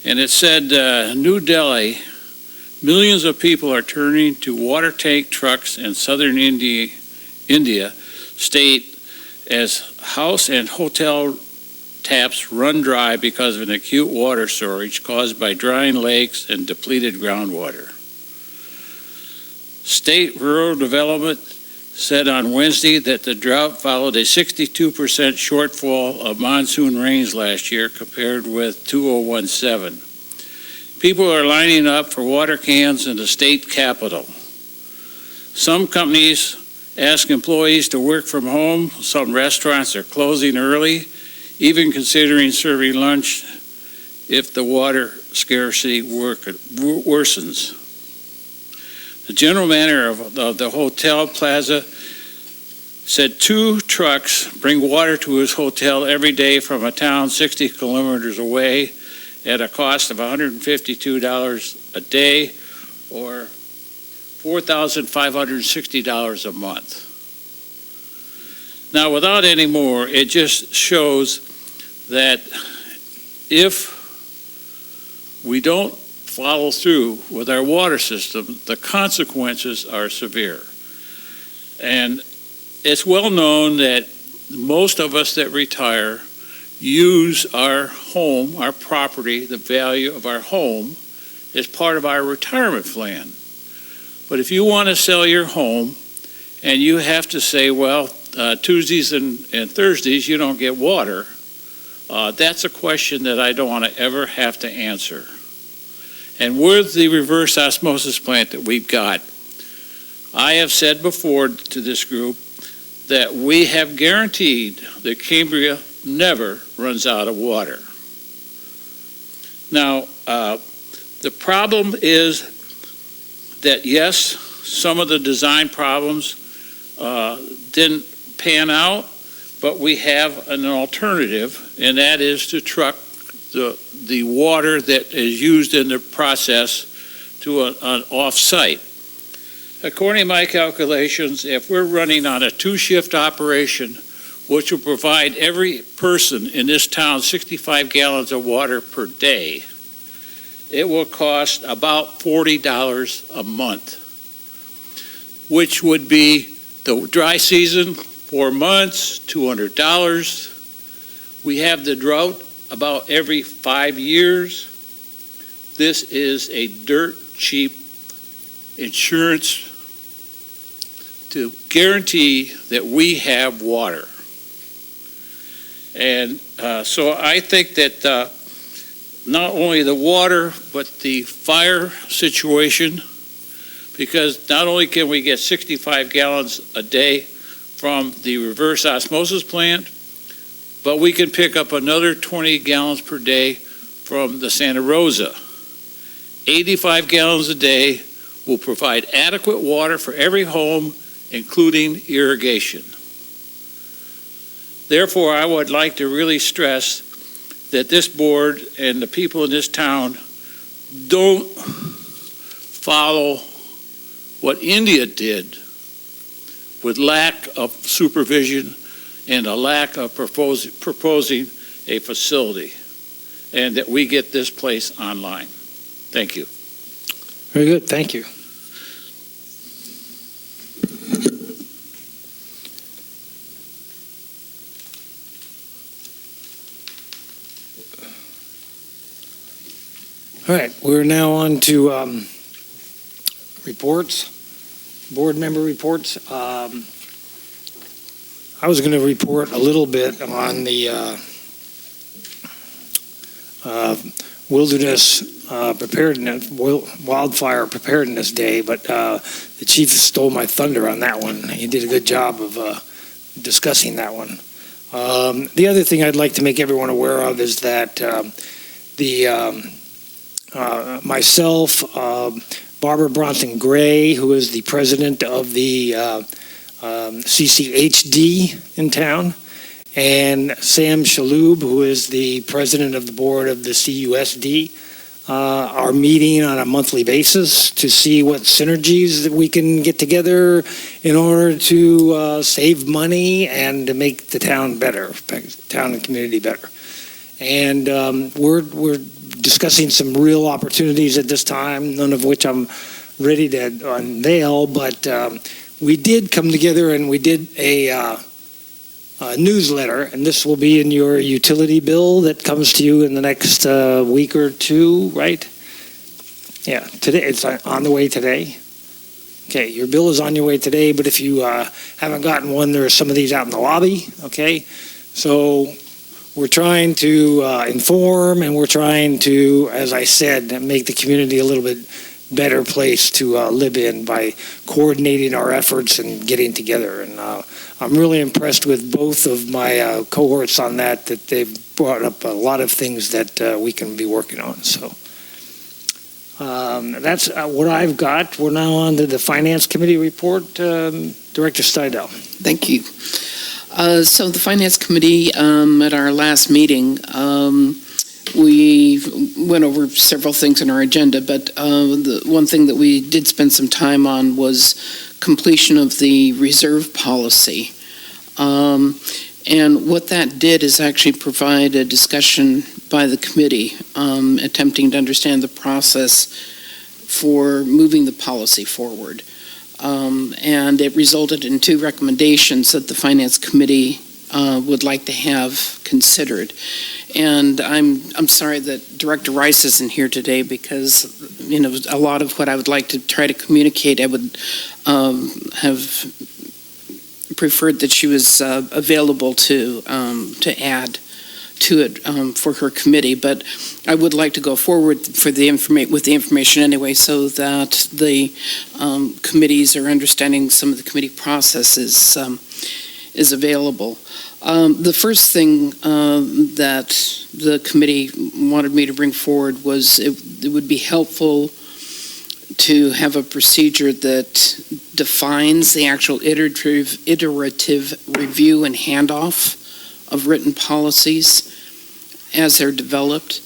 and it said, New Delhi, millions of people are turning to water tank trucks in southern India state as house and hotel taps run dry because of an acute water shortage caused by drying lakes and depleted groundwater. State Rural Development said on Wednesday that the drought followed a 62% shortfall of monsoon rains last year compared with 2017. People are lining up for water cans in the state capital. Some companies ask employees to work from home. Some restaurants are closing early, even considering serving lunch if the water scarcity worsens. The general manager of the hotel plaza said 2 trucks bring water to his hotel every day from a town 60 kilometers away at a cost of $152 a day or $4,560 a month. Now, without any more, it just shows that if we don't follow through with our water system, the consequences are severe. And it's well known that most of us that retire use our home, our property, the value of our home as part of our retirement plan. But if you want to sell your home and you have to say, well, Tuesdays and Thursdays you don't get water, that's a question that I don't want to ever have to answer. And with the reverse osmosis plant that we've got, I have said before to this group that we have guaranteed that Cambria never runs out of water. Now, the problem is that, yes, some of the design problems didn't pan out, but we have an alternative, and that is to truck the water that is used in the process to an off-site. According to my calculations, if we're running on a 2-shift operation, which will provide every person in this town 65 gallons of water per day, it will cost about $40 a month, which would be the dry season, 4 months, $200. We have the drought about every 5 years. This is a dirt cheap insurance to guarantee that we have water. And so I think that not only the water, but the fire situation, because not only can we get 65 gallons a day from the reverse osmosis plant, but we can pick up another 20 gallons per day from the Santa Rosa. 85 gallons a day will provide adequate water for every home, including irrigation. Therefore, I would like to really stress that this board and the people in this town don't follow what India did with lack of supervision and a lack of proposing a facility, and that we get this place online. Thank you.
Very good, thank you. All right, we're now on to reports, board member reports. I was going to report a little bit on the wilderness preparedness, wildfire preparedness day, but the chief stole my thunder on that one. He did a good job of discussing that one. The other thing I'd like to make everyone aware of is that myself, Barbara Bronson Gray, who is the president of the CCHD in town, and Sam Shaloub, who is the president of the board of the CUSD, are meeting on a monthly basis to see what synergies that we can get together in order to save money and to make the town better, town and community better. And we're discussing some real opportunities at this time, none of which I'm ready to unveil, but we did come together and we did a newsletter, and this will be in your utility bill that comes to you in the next week or two, right? Yeah, today, it's on the way today. Okay, your bill is on your way today, but if you haven't gotten one, there are some of these out in the lobby, okay? So we're trying to inform, and we're trying to, as I said, make the community a little bit better place to live in by coordinating our efforts and getting together. And I'm really impressed with both of my cohorts on that they've brought up a lot of things that we can be working on. So that's what I've got. We're now on to the Finance Committee report. Director Steidel.
Thank you. So the Finance Committee, at our last meeting, we went over several things in our agenda, but the one thing that we did spend some time on was completion of the reserve policy. And what that did is actually provide a discussion by the committee, attempting to understand the process for moving the policy forward. And it resulted in 2 recommendations that the Finance Committee would like to have considered. And I'm sorry that Director Rice isn't here today because, you know, a lot of what I would like to try to communicate, I would have preferred that she was available to add to it for her committee. But I would like to go forward for with the information anyway, so that the committees are understanding some of the committee processes is available. The first thing that the committee wanted me to bring forward was it would be helpful to have a procedure that defines the actual iterative review and handoff of written policies as they're developed.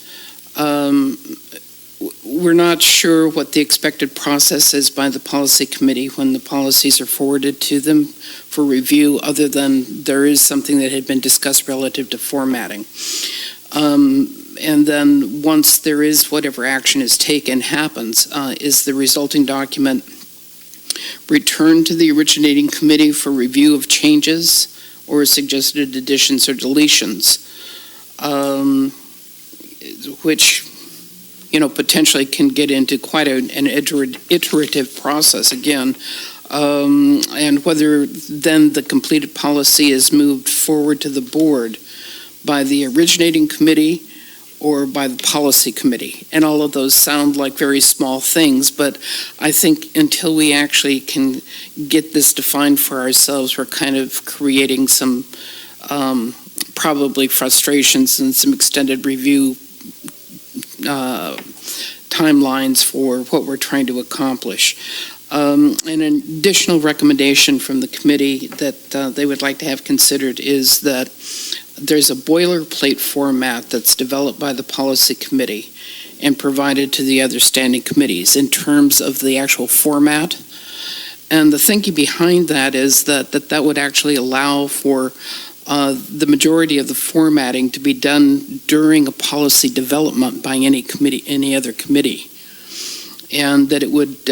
We're not sure what the expected process is by the policy committee when the policies are forwarded to them for review, other than there is something that had been discussed relative to formatting. And then once there is whatever action is taken happens, is the resulting document returned to the originating committee for review of changes or suggested additions or deletions, which, you know, potentially can get into quite an iterative process again. And whether then the completed policy is moved forward to the board by the originating committee or by the policy committee. And all of those sound like very small things, but I think until we actually can get this defined for ourselves, we're kind of creating some probably frustrations and some extended review timelines for what we're trying to accomplish. An additional recommendation from the committee that they would like to have considered is that there's a boilerplate format that's developed by the policy committee and provided to the other standing committees in terms of the actual format. And the thinking behind that is that would actually allow for the majority of the formatting to be done during a policy development by any other committee. And that it would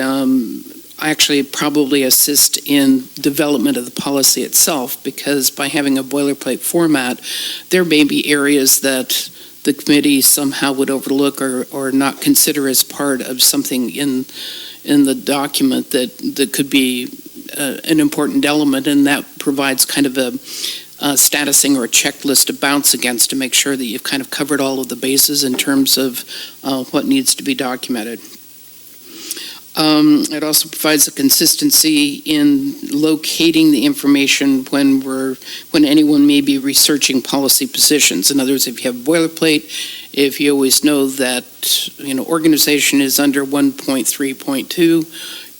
actually probably assist in development of the policy itself, because by having a boilerplate format, there may be areas that the committee somehow would overlook or not consider as part of something in the document that could be an important element, and that provides kind of a statusing or a checklist to bounce against to make sure that you've kind of covered all of the bases in terms of what needs to be documented. It also provides a consistency in locating the information when anyone may be researching policy positions. In other words, if you have boilerplate, if you always know that organization is under 1.3.2,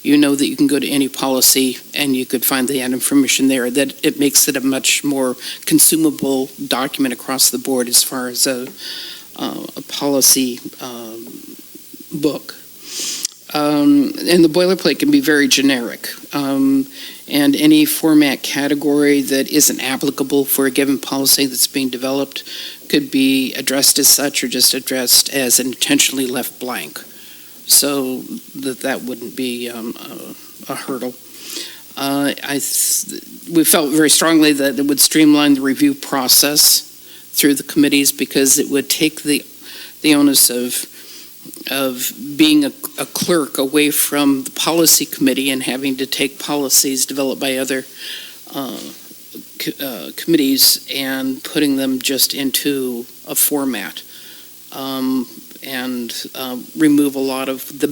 you know that you can go to any policy and you could find that information there, that it makes it a much more consumable document across the board as far as a policy book. And the boilerplate can be very generic. And any format category that isn't applicable for a given policy that's being developed could be addressed as such or just addressed as intentionally left blank. So that wouldn't be a hurdle. We felt very strongly that it would streamline the review process through the committees because it would take the onus of being a clerk away from the policy committee and having to take policies developed by other committees and putting them just into a format and remove a lot of the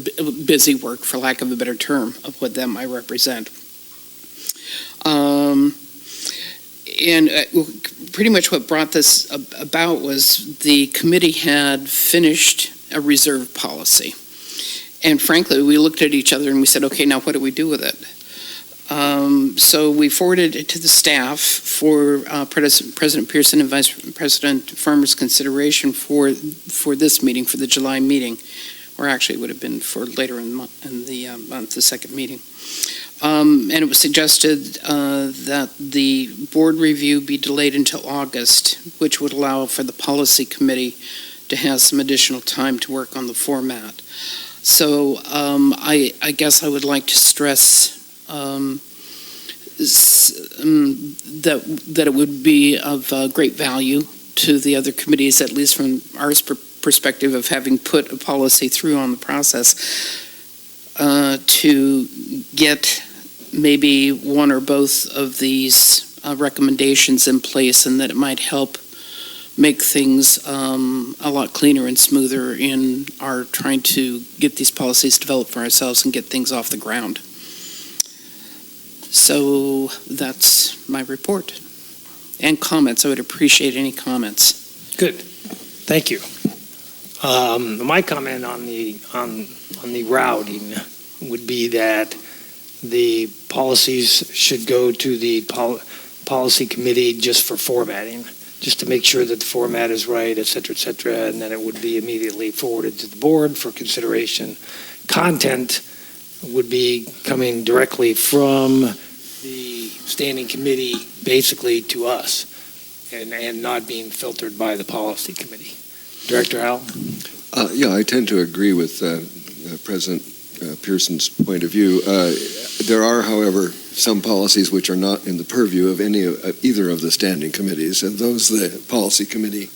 busy work, for lack of a better term, of what that might represent. And pretty much what brought this about was the committee had finished a reserve policy. And frankly, we looked at each other and we said, okay, now what do we do with it? So we forwarded it to the staff for President Pearson and Vice President Farmer's consideration for this meeting, for the July meeting, or actually it would have been for later in the month, the second meeting. And it was suggested that the board review be delayed until August, which would allow for the policy committee to have some additional time to work on the format. So I guess I would like to stress that it would be of great value to the other committees, at least from our perspective of having put a policy through on the process, to get maybe one or both of these recommendations in place, and that it might help make things a lot cleaner and smoother in our trying to get these policies developed for ourselves and get things off the ground. So that's my report. And comments. I would appreciate any comments.
Good. Thank you. My comment on the routing would be that the policies should go to the policy committee just for formatting, just to make sure that the format is right, et cetera, and then it would be immediately forwarded to the board for consideration. Content would be coming directly from the standing committee basically to us and not being filtered by the policy committee. Director Howell?
Yeah, I tend to agree with President Pearson's point of view. There are, however, some policies which are not in the purview of either of the standing committees, and those the policy committee,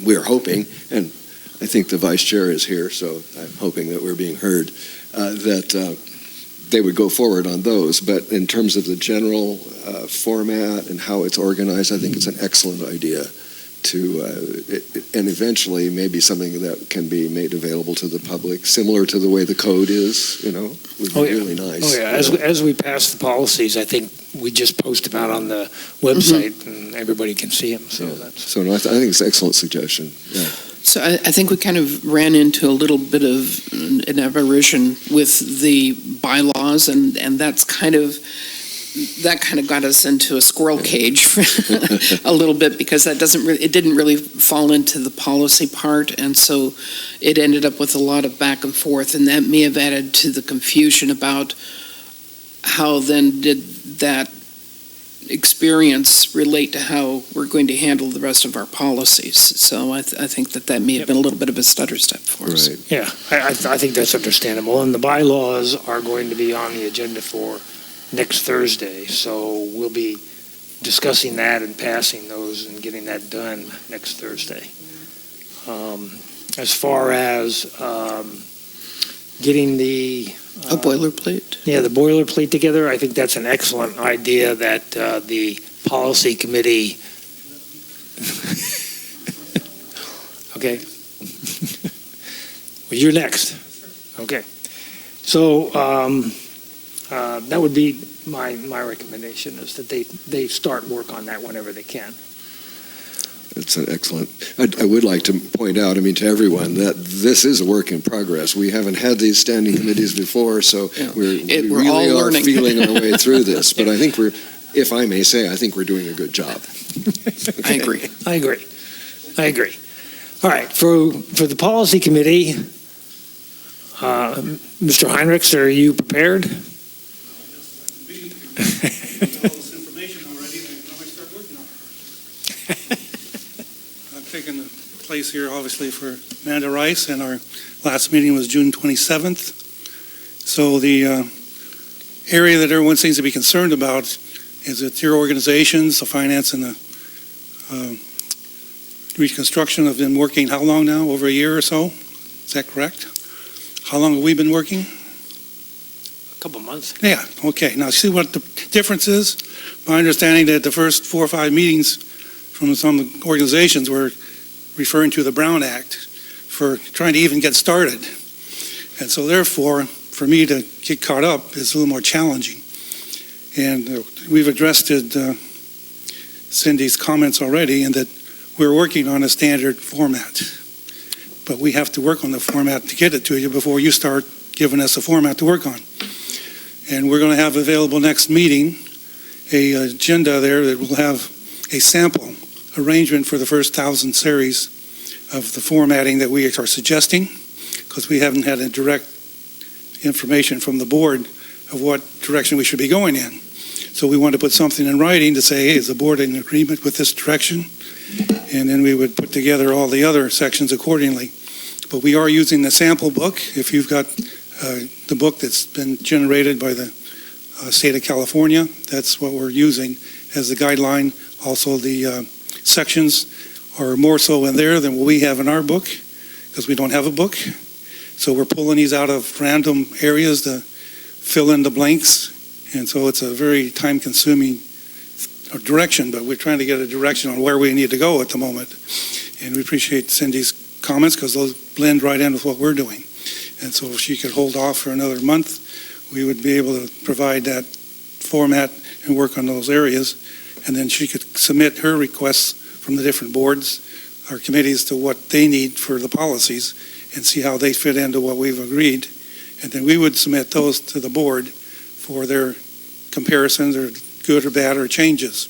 we're hoping, and I think the vice chair is here, so I'm hoping that we're being heard, that they would go forward on those. But in terms of the general format and how it's organized, I think it's an excellent idea and eventually maybe something that can be made available to the public, similar to the way the code is, would be really nice.
Oh, yeah. As we pass the policies, I think we just post them out on the website and everybody can see them. So
I think it's an excellent suggestion. Yeah.
So I think we kind of ran into a little bit of an aberration with the bylaws, and that kind of got us into a squirrel cage a little bit, because it didn't really fall into the policy part, and so it ended up with a lot of back and forth, and that may have added to the confusion about how then did that experience relate to how we're going to handle the rest of our policies. So I think that may have been a little bit of a stutter step for us.
Right.
Yeah, I think that's understandable. And the bylaws are going to be on the agenda for next Thursday, so we'll be discussing that and passing those and getting that done next Thursday. As far as getting the
a boilerplate?
Yeah, the boilerplate together, I think that's an excellent idea that the policy committee okay. Well, you're next. Okay. So that would be my recommendation, is that they start work on that whenever they can.
It's an excellent. I would like to point out, to everyone, that this is a work in progress. We haven't had these standing committees before, so we
we're all
really are
learning.
feeling our way through this. But I think if I may say, I think we're doing a good job.
I agree.
I agree. All right, for the policy committee, Mr. Heinrichs, are you prepared?
I've taken the place here, obviously, for Amanda Rice, and our last meeting was June 27th. So the area that everyone seems to be concerned about is that your organizations, the finance and the reconstruction have been working how long now? Over a year or so? Is that correct? How long have we been working?
A couple months.
Yeah, okay. Now, see what the difference is? My understanding that the first 4 or 5 meetings from some organizations were referring to the Brown Act for trying to even get started. And so therefore, for me to get caught up is a little more challenging. And we've addressed Cindy's comments already, in that we're working on a standard format. But we have to work on the format to get it to you before you start giving us a format to work on. And we're going to have available next meeting a agenda there that will have a sample arrangement for the first 1,000 series of the formatting that we are suggesting, because we haven't had a direct information from the board of what direction we should be going in. So we want to put something in writing to say, hey, is the board in agreement with this direction? And then we would put together all the other sections accordingly. But we are using the sample book. If you've got the book that's been generated by the state of California, that's what we're using as the guideline. Also, the sections are more so in there than what we have in our book, because we don't have a book. So we're pulling these out of random areas to fill in the blanks. And so it's a very time-consuming direction, but we're trying to get a direction on where we need to go at the moment. And we appreciate Cindy's comments, because those blend right in with what we're doing. And so if she could hold off for another month, we would be able to provide that format and work on those areas. And then she could submit her requests from the different boards or committees to what they need for the policies, and see how they fit into what we've agreed. And then we would submit those to the board for their comparisons, or good or bad, or changes.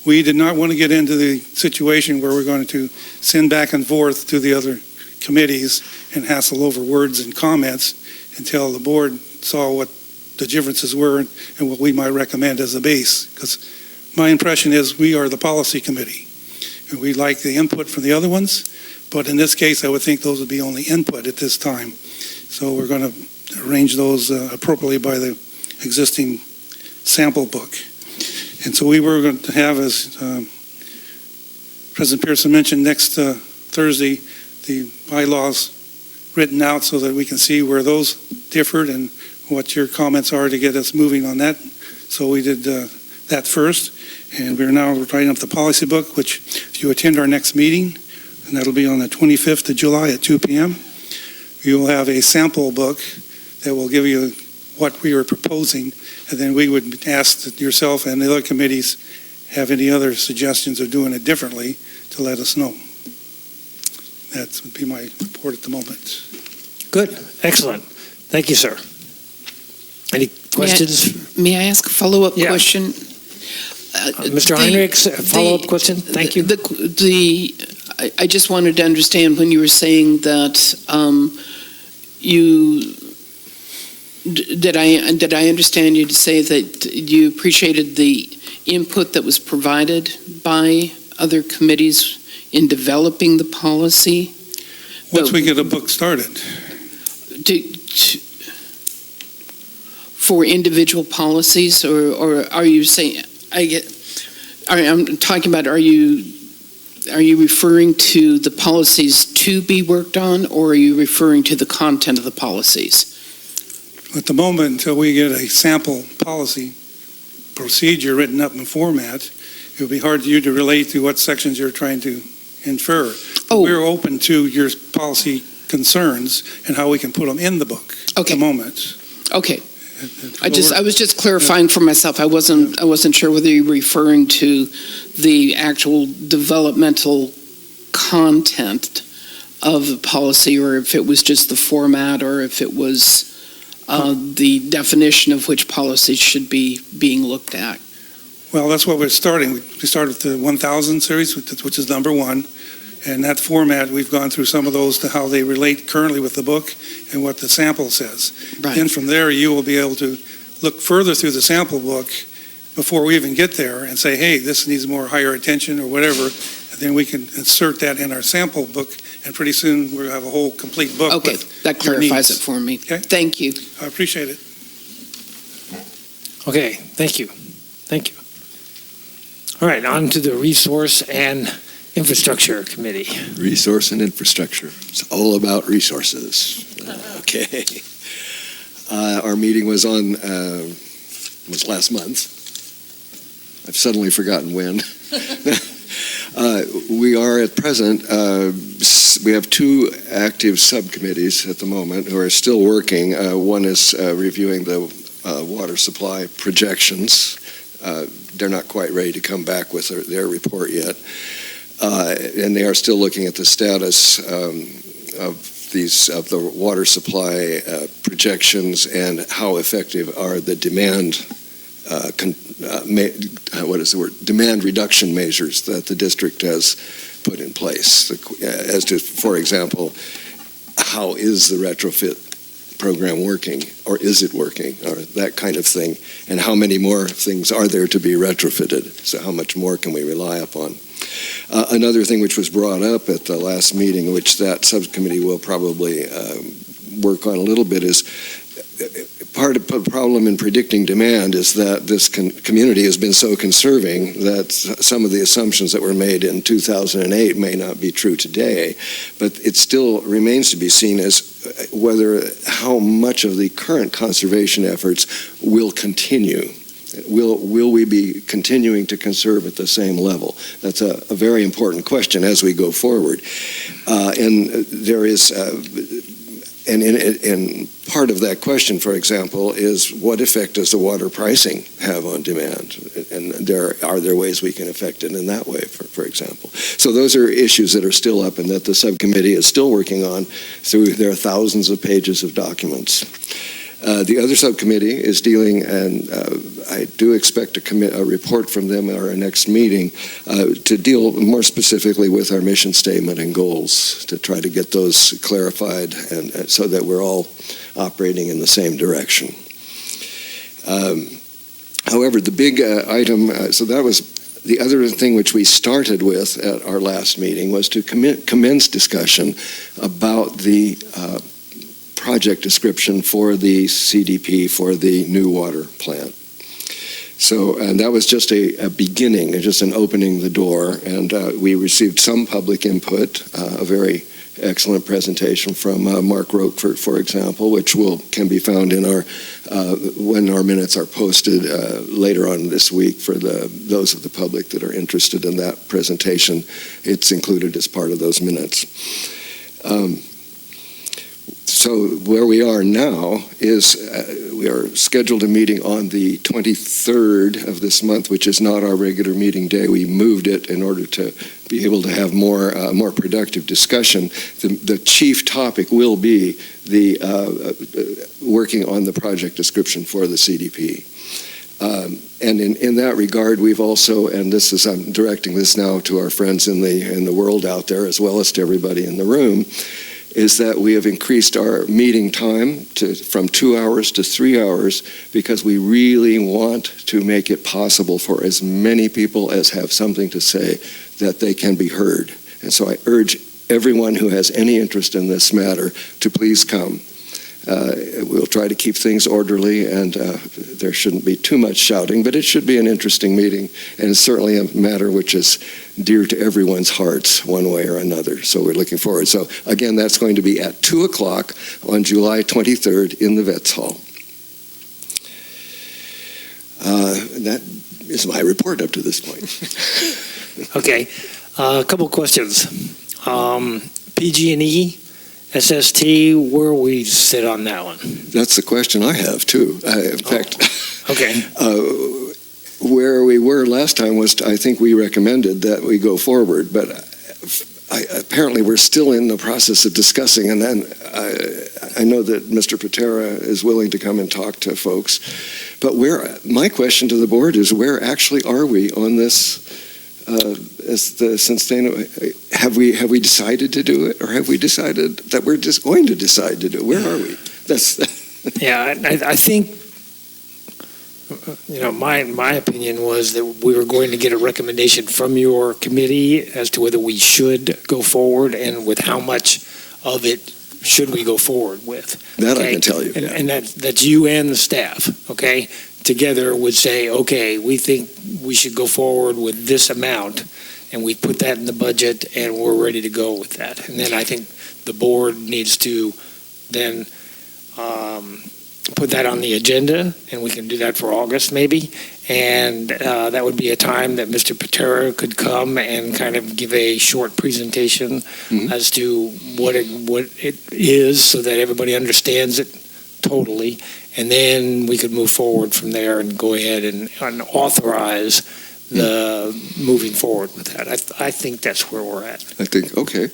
We did not want to get into the situation where we're going to send back and forth to the other committees and hassle over words and comments until the board saw what the differences were and what we might recommend as a base. Because my impression is we are the policy committee, and we like the input from the other ones, but in this case, I would think those would be only input at this time. So we're going to arrange those appropriately by the existing sample book. And so we were going to have, as President Pearson mentioned, next Thursday, the bylaws written out so that we can see where those differed and what your comments are to get us moving on that. So we did that first, and we're now writing up the policy book, which if you attend our next meeting, and that'll be on the 25th of July at 2 p.m., you will have a sample book that will give you what we were proposing, and then we would ask that yourself and the other committees have any other suggestions of doing it differently to let us know. That would be my report at the moment.
Good, excellent. Thank you, sir. Any questions?
May I ask a follow-up question?
Mr. Heinrichs, a follow-up question? Thank you.
I just wanted to understand when you were saying that did I understand you to say that you appreciated the input that was provided by other committees in developing the policy?
Once we get a book started.
For individual policies, or are you saying, I'm talking about, are you referring to the policies to be worked on, or are you referring to the content of the policies?
At the moment, until we get a sample policy procedure written up in format, it would be hard for you to relate to what sections you're trying to infer.
Oh.
We're open to your policy concerns and how we can put them in the book at the moment.
Okay. I was just clarifying for myself. I wasn't sure whether you were referring to the actual developmental content of the policy, or if it was just the format, or if it was the definition of which policies should be being looked at.
Well, that's what we're starting. We started with the 1000 series, which is number one. And that format, we've gone through some of those to how they relate currently with the book and what the sample says.
Right.
Then from there, you will be able to look further through the sample book before we even get there and say, hey, this needs more higher attention or whatever. And then we can insert that in our sample book, and pretty soon we'll have a whole complete book.
Okay,
with
that
your
clarifies
needs.
it for me.
Okay.
Thank you.
I appreciate it.
Okay, thank you. Thank you. All right, on to the Resource and Infrastructure Committee.
Resource and infrastructure. It's all about resources. Okay. Our meeting was last month. I've suddenly forgotten when. We are at present, we have two active subcommittees at the moment who are still working. One is reviewing the water supply projections. They're not quite ready to come back with their report yet. And they are still looking at the status of the water supply projections and how effective are the demand reduction measures that the district has put in place. As to, for example, how is the retrofit program working, or is it working, or that kind of thing, and how many more things are there to be retrofitted, so how much more can we rely upon. Another thing which was brought up at the last meeting, which that subcommittee will probably work on a little bit, is part of the problem in predicting demand is that this community has been so conserving that some of the assumptions that were made in 2008 may not be true today, but it still remains to be seen as how much of the current conservation efforts will continue. Will we be continuing to conserve at the same level? That's a very important question as we go forward. And there is, and part of that question, for example, is what effect does the water pricing have on demand? And are there ways we can affect it in that way, for example? So those are issues that are still up and that the subcommittee is still working on through their thousands of pages of documents. The other subcommittee is dealing, and I do expect a report from them at our next meeting, to deal more specifically with our mission statement and goals, to try to get those clarified, and so that we're all operating in the same direction. However, the big item, so that was the other thing which we started with at our last meeting, was to commence discussion about the project description for the CDP for the new water plant. So, and that was just a beginning, just an opening the door, and we received some public input, a very excellent presentation from Mark Roquefort, for example, which can be found in our when our minutes are posted later on this week for those of the public that are interested in that presentation. It's included as part of those minutes. So where we are now is we are scheduled a meeting on the 23rd of this month, which is not our regular meeting day. We moved it in order to be able to have more productive discussion. The chief topic will be the working on the project description for the CDP. And in that regard, we've also, and this is, I'm directing this now to our friends in the world out there as well as to everybody in the room, is that we have increased our meeting time from 2 hours to 3 hours because we really want to make it possible for as many people as have something to say that they can be heard. And so I urge everyone who has any interest in this matter to please come. We'll try to keep things orderly, and there shouldn't be too much shouting, but it should be an interesting meeting, and it's certainly a matter which is dear to everyone's hearts one way or another. So we're looking forward. So again, that's going to be at 2 o'clock on July 23rd in the Vets Hall. That is my report up to this point.
Okay, a couple questions. PG&E, SST, where we sit on that one?
That's the question I have, too. In fact,
okay.
Where we were last time was, I think we recommended that we go forward, but I apparently we're still in the process of discussing, and then I know that Mr. Patera is willing to come and talk to folks, but my question to the board is, where actually are we on this? Have we decided to do it, or have we decided that we're just going to decide to do it? Where are we?
Yeah, I think, my opinion was that we were going to get a recommendation from your committee as to whether we should go forward and with how much of it should we go forward with.
That I can tell you.
And that's you and the staff, okay? Together would say, okay, we think we should go forward with this amount, and we put that in the budget, and we're ready to go with that. And then I think the board needs to then put that on the agenda, and we can do that for August maybe. And that would be a time that Mr. Patera could come and kind of give a short presentation as to what it is, so that everybody understands it totally. And then we could move forward from there and go ahead and authorize the moving forward with that. I think that's where we're at.
I think, okay.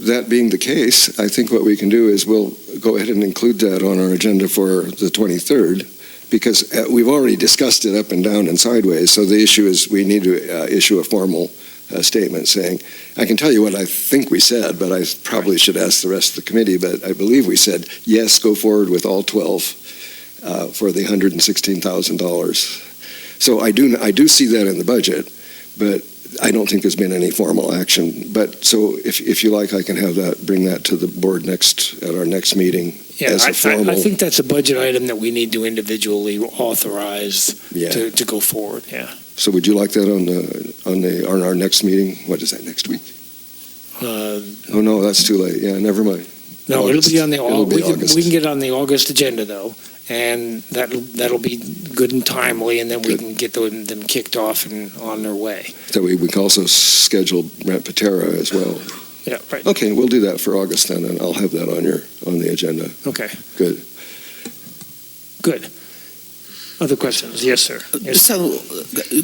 That being the case, I think what we can do is we'll go ahead and include that on our agenda for the 23rd, because we've already discussed it up and down and sideways. So the issue is we need to issue a formal statement saying, I can tell you what I think we said, but I probably should ask the rest of the committee, but I believe we said, yes, go forward with all 12 for the $116,000. So I do see that in the budget, but I don't think there's been any formal action. But so if you like, I can bring that to the board at our next meeting.
Yeah,
as a formal.
I think that's a budget item that we need to individually authorize to go forward. Yeah.
So would you like that on our next meeting? What is that, next week? Oh no, that's too late. Yeah, never mind.
No,
August.
it'll be on the
August.
we can get it on the August agenda though, and that'll be good and timely, and then we can get them kicked off and on their way.
So we can also schedule Brent Patera as well.
Yeah, right.
Okay, we'll do that for August then, and I'll have that on the agenda.
Okay.
Good.
Other questions? Yes, sir. Yes.
So,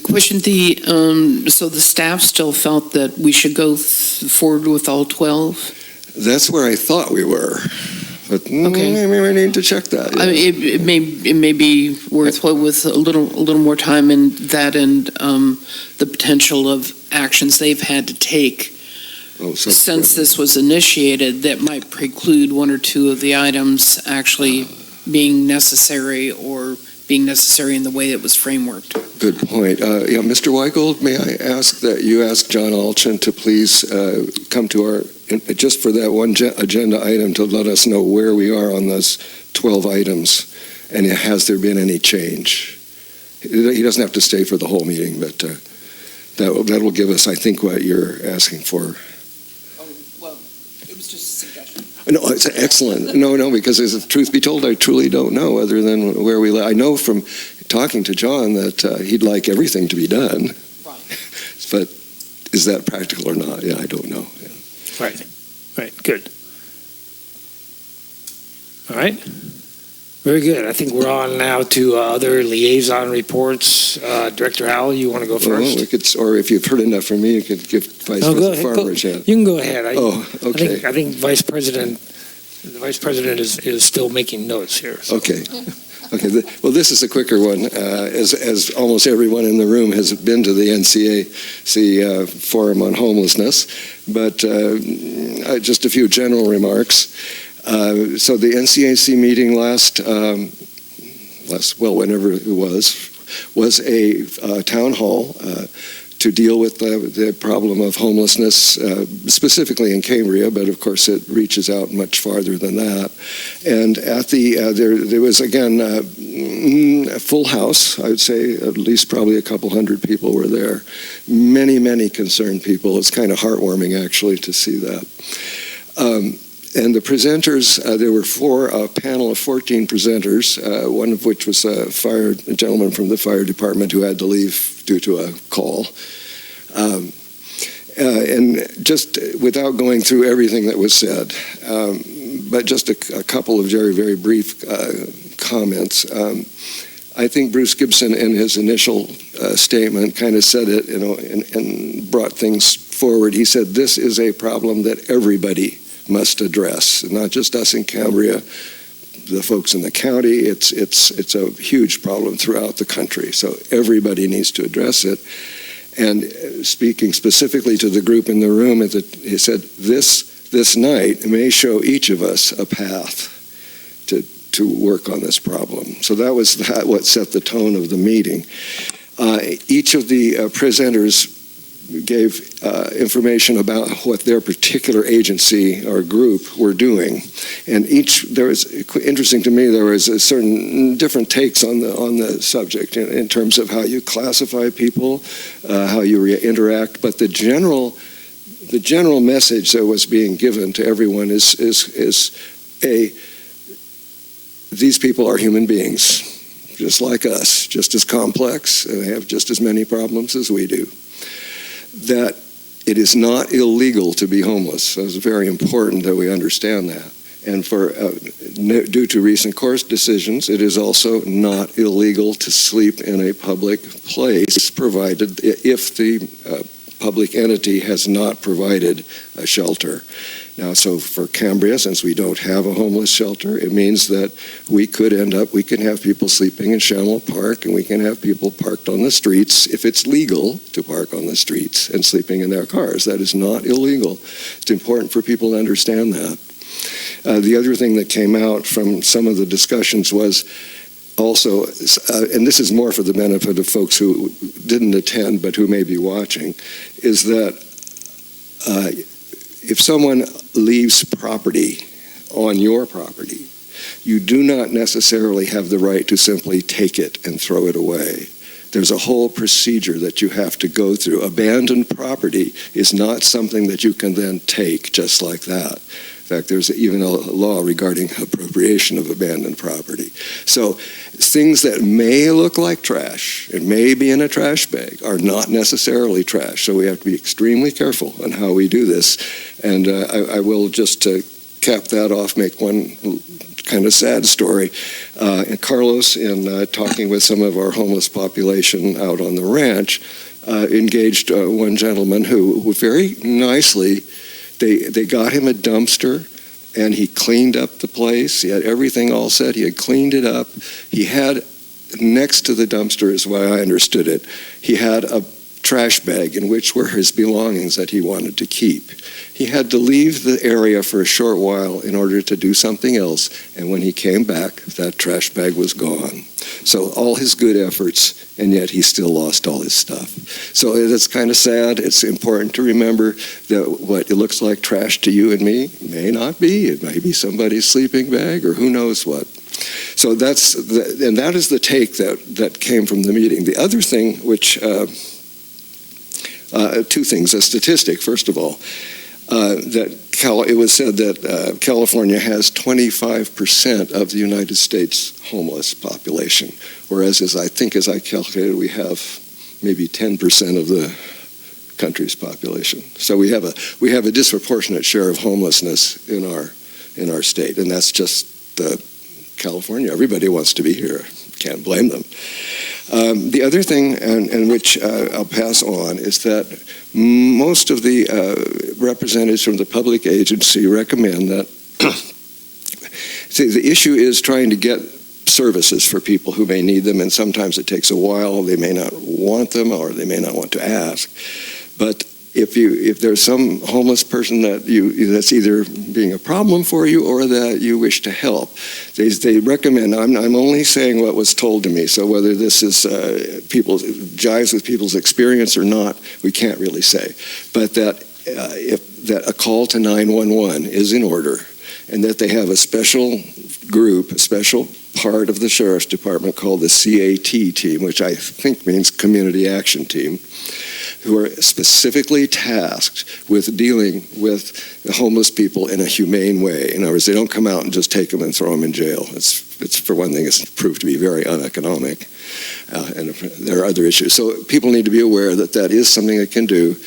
question so the staff still felt that we should go forward with all 12?
That's where I thought we were, but
Okay.
maybe we need to check that. Yeah.
I mean, it may be worthwhile with a little more time in that, and the potential of actions they've had to take since this was initiated that might preclude one or two of the items actually being necessary, or being necessary in the way it was frameworked.
Good point. Mr. Weigold, may I ask that you ask John Alchin to please come to our, just for that one agenda item, to let us know where we are on those 12 items, and has there been any change? He doesn't have to stay for the whole meeting, but that will give us, I think, what you're asking for.
Well, it was just a suggestion.
No, it's excellent. No, because as truth be told, I truly don't know other than where we live. I know from talking to John that he'd like everything to be done.
Right.
But is that practical or not? Yeah, I don't know. Yeah.
Right. Good. All right. Very good. I think we're on now to other liaison reports. Director Howell, you want to go first?
Well, or if you've heard enough from me, you could give Vice President Farmer a chance.
You can go ahead.
Okay.
I think the Vice President is still making notes here. So.
Okay. Well, this is a quicker one, as almost everyone in the room has been to the NCAC Forum on Homelessness, but just a few general remarks. So the NCAC meeting whenever it was a town hall to deal with the problem of homelessness, specifically in Cambria, but of course it reaches out much farther than that. And at there was again a full house. I would say at least probably a couple hundred people were there. Many concerned people. It's kind of heartwarming actually to see that. And the presenters, there were a panel of 14 presenters, one of which was a gentleman from the fire department who had to leave due to a call. And just without going through everything that was said, but just a couple of very, very brief comments. I think Bruce Gibson in his initial statement kind of said it, and brought things forward. He said, this is a problem that everybody must address, not just us in Cambria, the folks in the county. It's a huge problem throughout the country, so everybody needs to address it. And speaking specifically to the group in the room, he said, this night may show each of us a path to work on this problem. So that was what set the tone of the meeting. Each of the presenters gave information about what their particular agency or group were doing. And there was, interesting to me, there was a certain different takes on the subject in terms of how you classify people, how you interact, but the general message that was being given to everyone is these people are human beings, just like us, just as complex, and they have just as many problems as we do. That it is not illegal to be homeless. It's very important that we understand that. And due to recent court decisions, it is also not illegal to sleep in a public place, provided if the public entity has not provided a shelter. Now, so for Cambria, since we don't have a homeless shelter, it means that we can have people sleeping in Shamel Park, and we can have people parked on the streets if it's legal to park on the streets and sleeping in their cars. That is not illegal. It's important for people to understand that. The other thing that came out from some of the discussions was also, and this is more for the benefit of folks who didn't attend but who may be watching, is that if someone leaves property on your property, you do not necessarily have the right to simply take it and throw it away. There's a whole procedure that you have to go through. Abandoned property is not something that you can then take just like that. In fact, there's even a law regarding appropriation of abandoned property. So things that may look like trash and may be in a trash bag are not necessarily trash. So we have to be extremely careful on how we do this. And I will just cap that off, make one kind of sad story. And Carlos, in talking with some of our homeless population out on the ranch, engaged one gentleman who very nicely, they got him a dumpster, and he cleaned up the place. He had everything all set. He had cleaned it up. He had, next to the dumpster is why I understood it, he had a trash bag in which were his belongings that he wanted to keep. He had to leave the area for a short while in order to do something else, and when he came back, that trash bag was gone. So all his good efforts, and yet he still lost all his stuff. So it's kind of sad. It's important to remember that what it looks like trash to you and me may not be. It may be somebody's sleeping bag or who knows what. So that is the take that came from the meeting. The other thing, which two things, a statistic, first of all, it was said that California has 25% of the United States homeless population, whereas as I calculated, we have maybe 10% of the country's population. So we have a disproportionate share of homelessness in our state, and that's just California. Everybody wants to be here. Can't blame them. The other thing, and which I'll pass on, is that most of the representatives from the public agency recommend that see, the issue is trying to get services for people who may need them, and sometimes it takes a while. They may not want them, or they may not want to ask. But if there's some homeless person that's either being a problem for you or that you wish to help, they recommend. I'm only saying what was told to me. So whether this is jives with people's experience or not, we can't really say. But that a call to 911 is in order, and that they have a special group, a special part of the Sheriff's Department called the CAT team, which I think means Community Action Team, who are specifically tasked with dealing with the homeless people in a humane way. In other words, they don't come out and just take them and throw them in jail. It's for one thing, it's proved to be very uneconomic, and there are other issues. So people need to be aware that that is something they can do.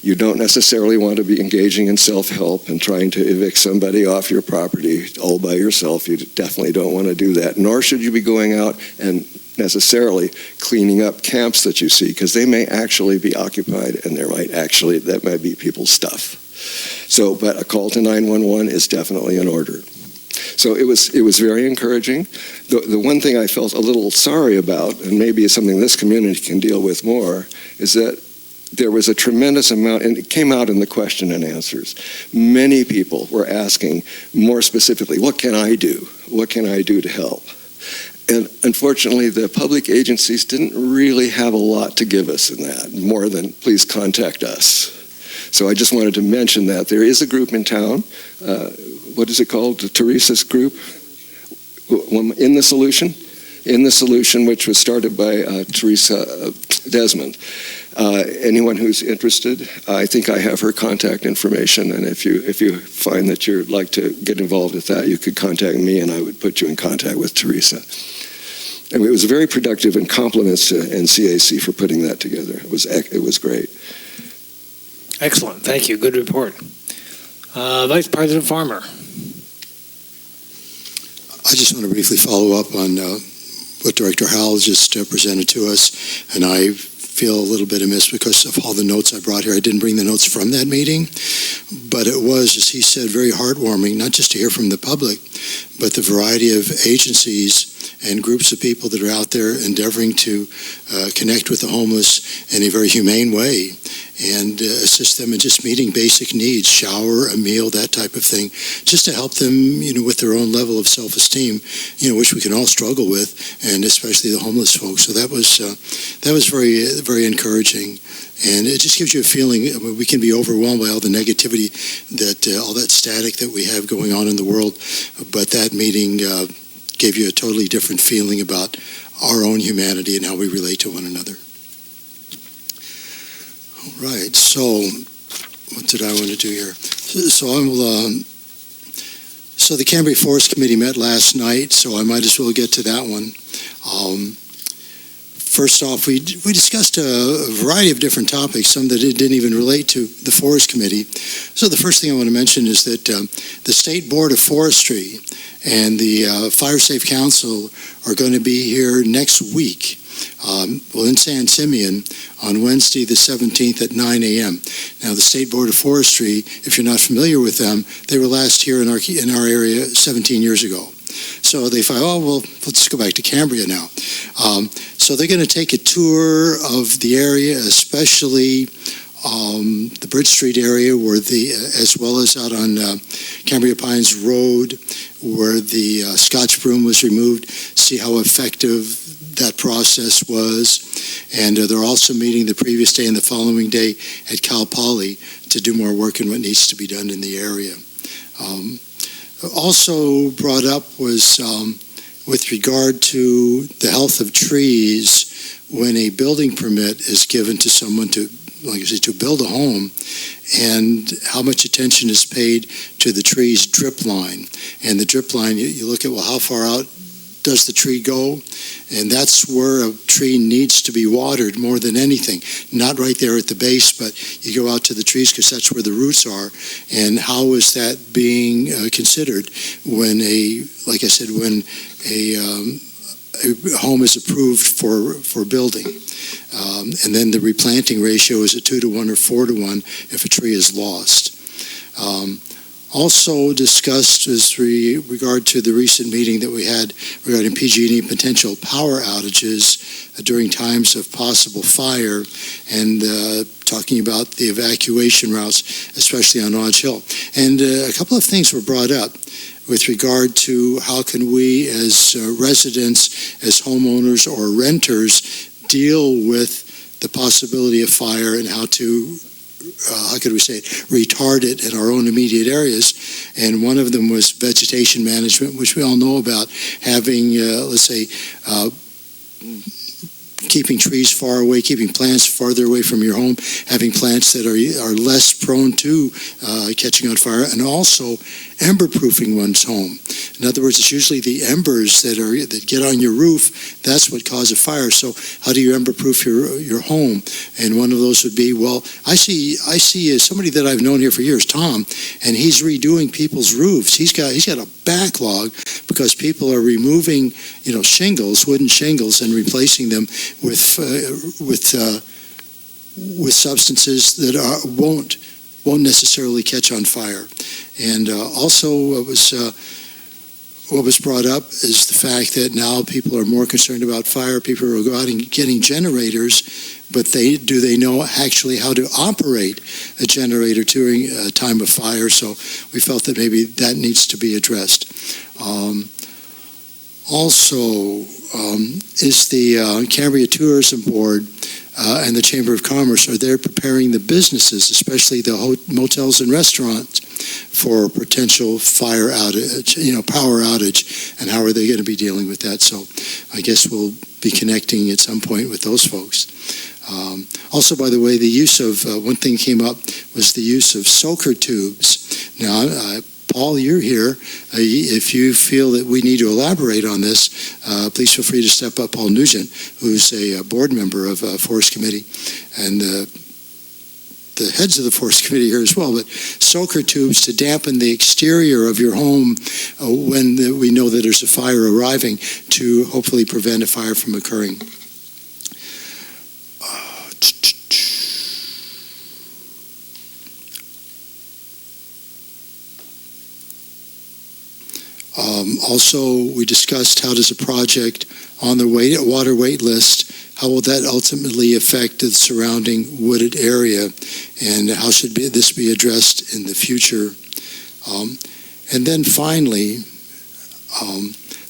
You don't necessarily want to be engaging in self-help and trying to evict somebody off your property all by yourself. You definitely don't want to do that, nor should you be going out and necessarily cleaning up camps that you see, because they may actually be occupied and that might be people's stuff. So, but a call to 911 is definitely in order. So it was very encouraging. The one thing I felt a little sorry about, and maybe it's something this community can deal with more, is that there was a tremendous amount, and it came out in the question and answers. Many people were asking more specifically, what can I do? What can I do to help? And unfortunately, the public agencies didn't really have a lot to give us in that, more than please contact us. So I just wanted to mention that. There is a group in town, what is it called? Teresa's group? In the Solution? In the Solution, which was started by Teresa Desmond. Anyone who's interested, I think I have her contact information, and if you find that you'd like to get involved with that, you could contact me and I would put you in contact with Teresa. And it was very productive, and compliments to NCAC for putting that together. It was great.
Excellent. Thank you. Good report. Vice President Farmer.
I just want to briefly follow up on what Director Howell just presented to us, and I feel a little bit amiss because of all the notes I brought here. I didn't bring the notes from that meeting, but it was, as he said, very heartwarming, not just to hear from the public, but the variety of agencies and groups of people that are out there endeavoring to connect with the homeless in a very humane way and assist them in just meeting basic needs, shower, a meal, that type of thing, just to help them, with their own level of self-esteem, which we can all struggle with, and especially the homeless folks. So that was very, very encouraging. And it just gives you a feeling. We can be overwhelmed by all the negativity, all that static that we have going on in the world, but that meeting gave you a totally different feeling about our own humanity and how we relate to one another. All right, so what did I want to do here? So the Cambria Forest Committee met last night, so I might as well get to that one. First off, we discussed a variety of different topics, some that didn't even relate to the Forest Committee. So the first thing I want to mention is that the State Board of Forestry and the Fire Safe Council are going to be here next week, in San Simeon on Wednesday the 17th at 9 a.m. Now, the State Board of Forestry, if you're not familiar with them, they were last here in our area 17 years ago. So they thought, let's go back to Cambria now. So they're going to take a tour of the area, especially the Bridge Street area, as well as out on Cambria Pines Road, where the Scotch broom was removed, see how effective that process was. And they're also meeting the previous day and the following day at Cal Poly to do more work in what needs to be done in the area. Also brought up was with regard to the health of trees, when a building permit is given to someone to build a home, and how much attention is paid to the tree's drip line. And the drip line, you look at, how far out does the tree go? And that's where a tree needs to be watered more than anything. Not right there at the base, but you go out to the trees because that's where the roots are. And how is that being considered when a home is approved for building? And then the replanting ratio is a 2-to-1 or 4-to-1 if a tree is lost. Also discussed is regard to the recent meeting that we had regarding PG&E potential power outages during times of possible fire, and talking about the evacuation routes, especially on Lodge Hill. And a couple of things were brought up with regard to how can we as residents, as homeowners or renters, deal with the possibility of fire, and how to retard it in our own immediate areas. And one of them was vegetation management, which we all know about, having, keeping trees far away, keeping plants farther away from your home, having plants that are less prone to catching on fire, and also ember-proofing one's home. In other words, it's usually the embers that get on your roof. That's what causes a fire. So how do you ember-proof your home? And one of those would be, well, I see somebody that I've known here for years, Tom, and he's redoing people's roofs. He's got a backlog because people are removing, shingles, wooden shingles, and replacing them with substances that won't necessarily catch on fire. And also, what was brought up is the fact that now people are more concerned about fire. People are going out and getting generators, but do they know actually how to operate a generator during a time of fire? So we felt that maybe that needs to be addressed. Also, is the Cambria Tourism Board and the Chamber of Commerce, are they preparing the businesses, especially the motels and restaurants, for potential fire outage, power outage, and how are they going to be dealing with that? So I guess we'll be connecting at some point with those folks. Also, by the way, the use of, one thing came up was the use of soaker tubes. Now, Paul, you're here. If you feel that we need to elaborate on this, please feel free to step up. Paul Nugent, who's a board member of Forest Committee, and the heads of the Forest Committee here as well, but soaker tubes to dampen the exterior of your home when we know that there's a fire arriving, to hopefully prevent a fire from occurring. Also, we discussed how does a project on the water wait list, how will that ultimately affect the surrounding wooded area, and how should this be addressed in the future? And then finally,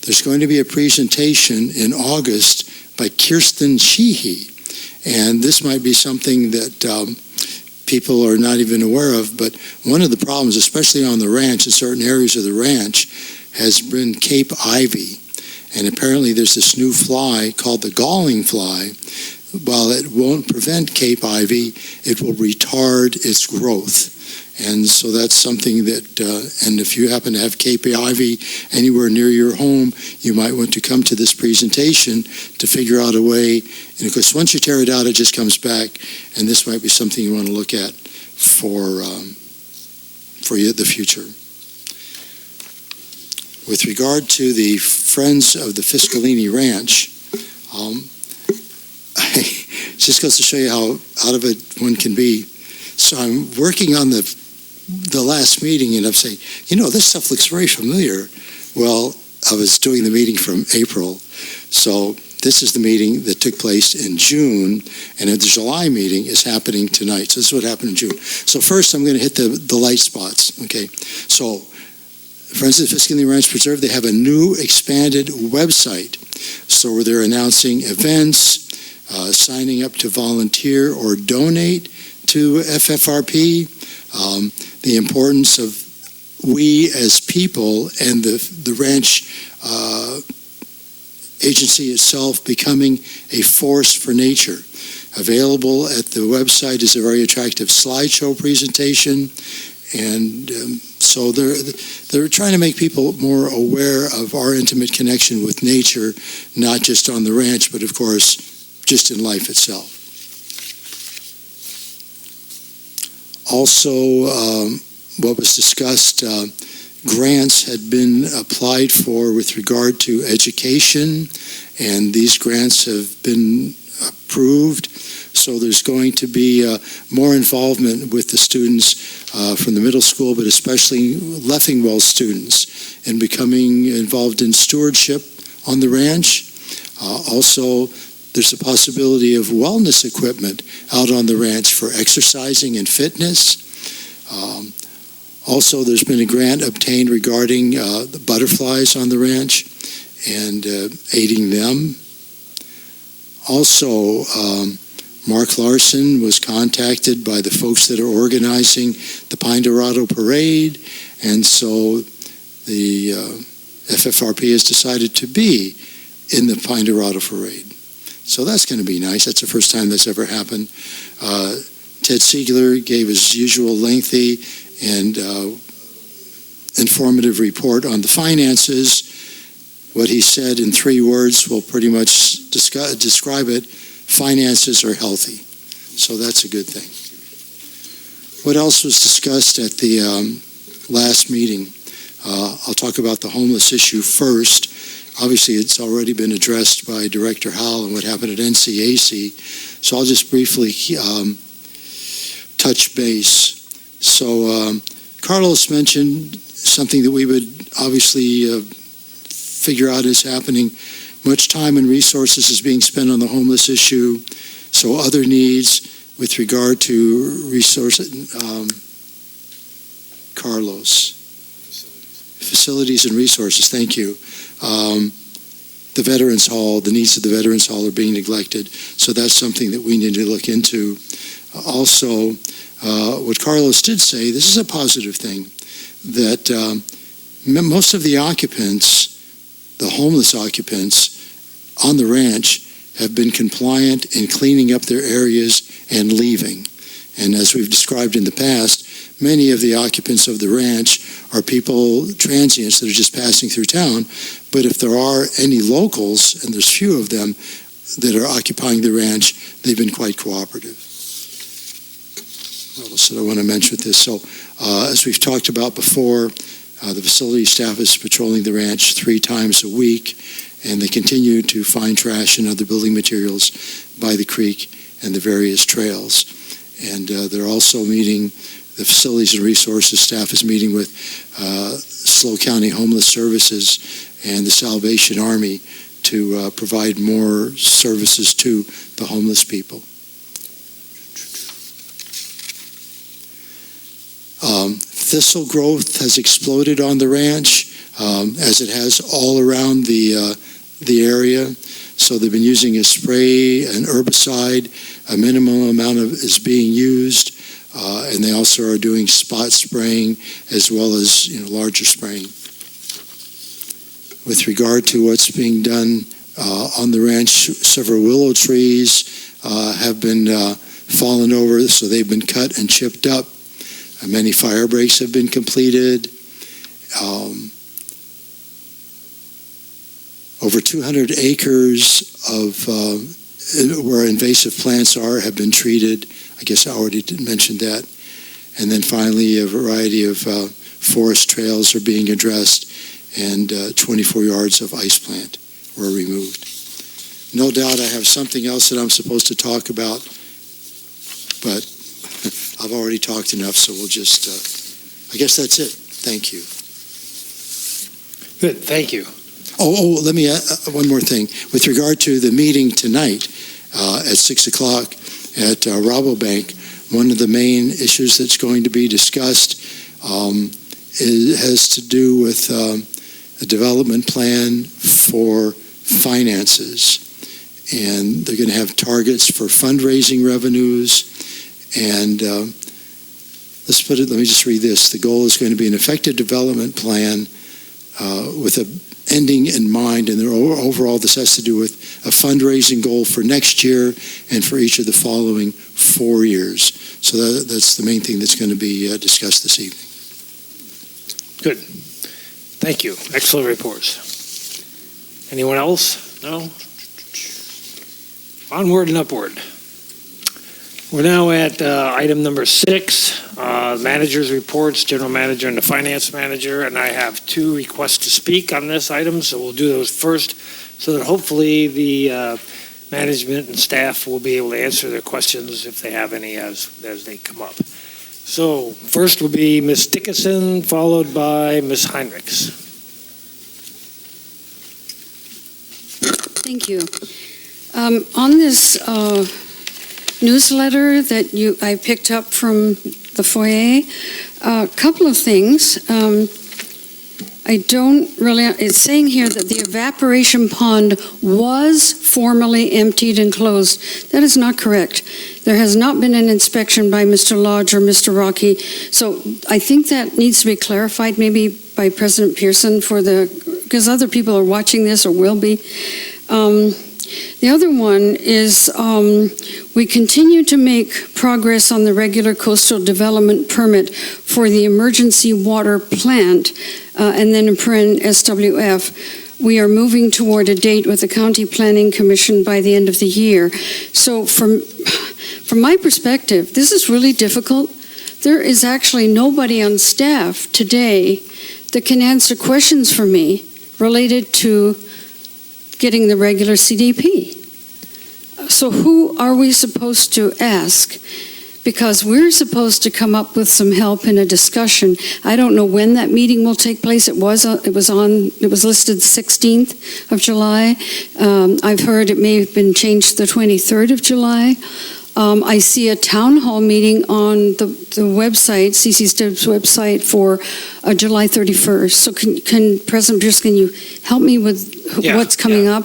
there's going to be a presentation in August by Kirsten Sheehy, and this might be something that people are not even aware of, but one of the problems, especially on the ranch, in certain areas of the ranch, has been Cape Ivy. And apparently there's this new fly called the galling fly. While it won't prevent Cape Ivy, it will retard its growth. And so that's something that, and if you happen to have Cape Ivy anywhere near your home, you might want to come to this presentation to figure out a way. And of course, once you tear it out, it just comes back. And this might be something you want to look at for the future. With regard to the Friends of the Fiscalini Ranch, it just goes to show you how out of it one can be. So I'm working on the last meeting, and I'm saying, this stuff looks very familiar. Well, I was doing the meeting from April, so this is the meeting that took place in June, and the July meeting is happening tonight. So this is what happened in June. So first, I'm going to hit the light spots. Okay, so Friends of the Fiscalini Ranch Preserve, they have a new expanded website. So where they're announcing events, signing up to volunteer or donate to FFRP, the importance of we as people and the ranch agency itself becoming a force for nature. Available at the website is a very attractive slideshow presentation, and so they're trying to make people more aware of our intimate connection with nature, not just on the ranch, but of course, just in life itself. Also, what was discussed, grants had been applied for with regard to education, and these grants have been approved. So there's going to be more involvement with the students from the middle school, but especially Leffingwell students, in becoming involved in stewardship on the ranch. Also, there's a possibility of wellness equipment out on the ranch for exercising and fitness. Also, there's been a grant obtained regarding the butterflies on the ranch and aiding them. Also, Mark Larson was contacted by the folks that are organizing the Pine Dorado Parade, and so the FFRP has decided to be in the Pine Dorado Parade. So that's going to be nice. That's the first time that's ever happened. Ted Siegler gave his usual lengthy and informative report on the finances. What he said in 3 words will pretty much describe it. Finances are healthy. So that's a good thing. What else was discussed at the last meeting? I'll talk about the homeless issue first. Obviously, it's already been addressed by Director Howell and what happened at NCAC. So I'll just briefly touch base. So Carlos mentioned something that we would obviously figure out is happening. Much time and resources is being spent on the homeless issue. So other needs with regard to Carlos. Facilities and resources, thank you. The Veterans Hall, the needs of the Veterans Hall are being neglected. So that's something that we need to look into. Also, what Carlos did say, this is a positive thing, that most of the occupants, the homeless occupants on the ranch, have been compliant in cleaning up their areas and leaving. And as we've described in the past, many of the occupants of the ranch are people, transients that are just passing through town. But if there are any locals, and there's few of them, that are occupying the ranch, they've been quite cooperative. What else did I want to mention with this? So as we've talked about before, the facility staff is patrolling the ranch 3 times a week, and they continue to find trash and other building materials by the creek and the various trails. And they're also meeting, the facilities and resources staff is meeting with SLO County Homeless Services and the Salvation Army to provide more services to the homeless people. Thistle growth has exploded on the ranch, as it has all around the area. So they've been using a spray, an herbicide, a minimum amount of is being used, and they also are doing spot spraying as well as larger spraying. With regard to what's being done on the ranch, several willow trees have been fallen over, so they've been cut and chipped up. Many fire breaks have been completed. Over 200 acres of where invasive plants are have been treated. I guess I already mentioned that. And then finally, a variety of forest trails are being addressed, and 24 yards of ice plant were removed. No doubt I have something else that I'm supposed to talk about, but I've already talked enough, so we'll just, I guess that's it. Thank you.
Good, thank you.
Oh, let me add one more thing. With regard to the meeting tonight at 6 o'clock at Rabobank, one of the main issues that's going to be discussed has to do with a development plan for finances. And they're going to have targets for fundraising revenues. And let me just read this. The goal is going to be an effective development plan with a ending in mind, and overall this has to do with a fundraising goal for next year and for each of the following 4 years. So that's the main thing that's going to be discussed this evening.
Good. Thank you. Excellent reports. Anyone else? No? Onward and upward. We're now at item number 6, manager's reports, general manager and the finance manager, and I have 2 requests to speak on this item, so we'll do those first, so that hopefully the management and staff will be able to answer their questions if they have any as they come up. So first will be Ms. Dickinson, followed by Ms. Heinrichs.
Thank you. On this newsletter that I picked up from the foyer, a couple of things. It's saying here that the evaporation pond was formally emptied and closed. That is not correct. There has not been an inspection by Mr. Lodge or Mr. Rocky. So I think that needs to be clarified maybe by President Pearson because other people are watching this or will be. The other one is we continue to make progress on the regular coastal development permit for the emergency water plant, and then in paren SWF. We are moving toward a date with the County Planning Commission by the end of the year. So from my perspective, this is really difficult. There is actually nobody on staff today that can answer questions for me related to getting the regular CDP. So who are we supposed to ask? Because we're supposed to come up with some help in a discussion. I don't know when that meeting will take place. It was listed the 16th of July. I've heard it may have been changed to the 23rd of July. I see a town hall meeting on the website, CCSD's website, for July 31st. So can President Pierce, can you help me with what's coming up?